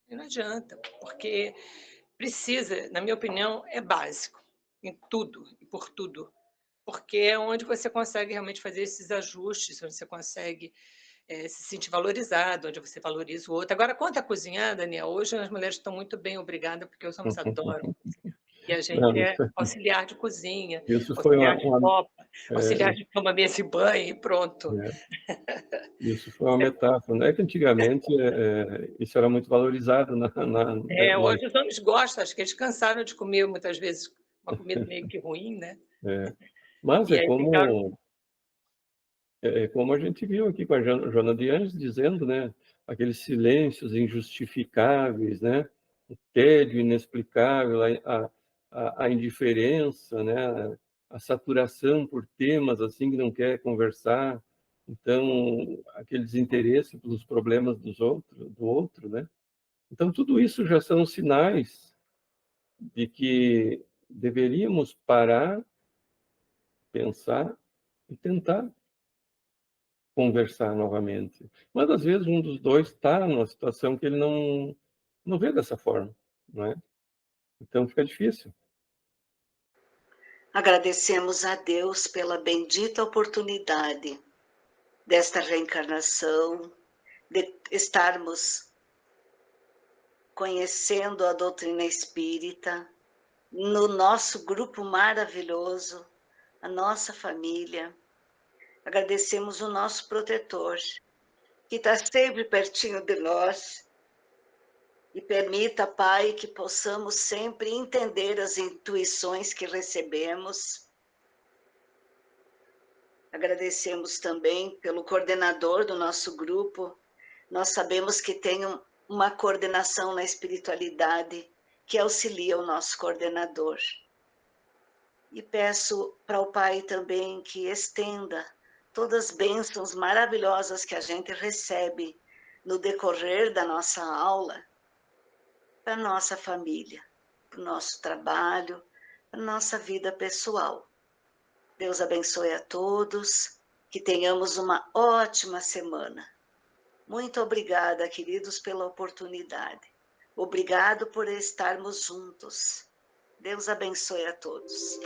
S9: não adianta, porque precisa, na minha opinião, é básico, em tudo e por tudo, porque é onde você consegue realmente fazer esses ajustes, onde você consegue se sentir valorizado, onde você valoriza o outro. Agora, quanto a cozinhar, Daniel, hoje as mulheres estão muito bem, obrigada, porque os homens adoram cozinhar. E a gente
S1: Não,
S9: é auxiliar de cozinha,
S1: isso foi
S9: auxiliar de copa, auxiliar de cama, mesa e banho, e pronto.
S1: Isso foi uma metáfora. Não é que antigamente isso era muito valorizado
S9: Hoje os homens gostam, acho que eles cansaram de comer muitas vezes uma comida meio que ruim, né?
S1: Mas
S9: E aí
S1: como a gente viu aqui com a Joana de Anjos dizendo, né? Aqueles silêncios injustificáveis, né? O tédio inexplicável, a indiferença, né? A saturação por temas assim que não quer conversar. Então, aquele desinteresse pelos problemas do outro, né? Então, tudo isso já são sinais de que deveríamos parar, pensar e tentar conversar novamente. Mas, às vezes, um dos dois está numa situação que ele não vê dessa forma, não é? Então, fica difícil.
S2: Agradecemos a Deus pela bendita oportunidade desta reencarnação, de estarmos conhecendo a doutrina espírita, no nosso grupo maravilhoso, a nossa família. Agradecemos o nosso protetor, que está sempre pertinho de nós, e permita, Pai, que possamos sempre entender as intuições que recebemos. Agradecemos também pelo coordenador do nosso grupo. Nós sabemos que tem uma coordenação na espiritualidade que auxilia o nosso coordenador. E peço para o Pai também que estenda todas as bênçãos maravilhosas que a gente recebe no decorrer da nossa aula para a nossa família, para o nosso trabalho, para a nossa vida pessoal. Deus abençoe a todos, que tenhamos uma ótima semana. Muito obrigada, queridos, pela oportunidade. Obrigado por estarmos juntos. Deus abençoe a todos.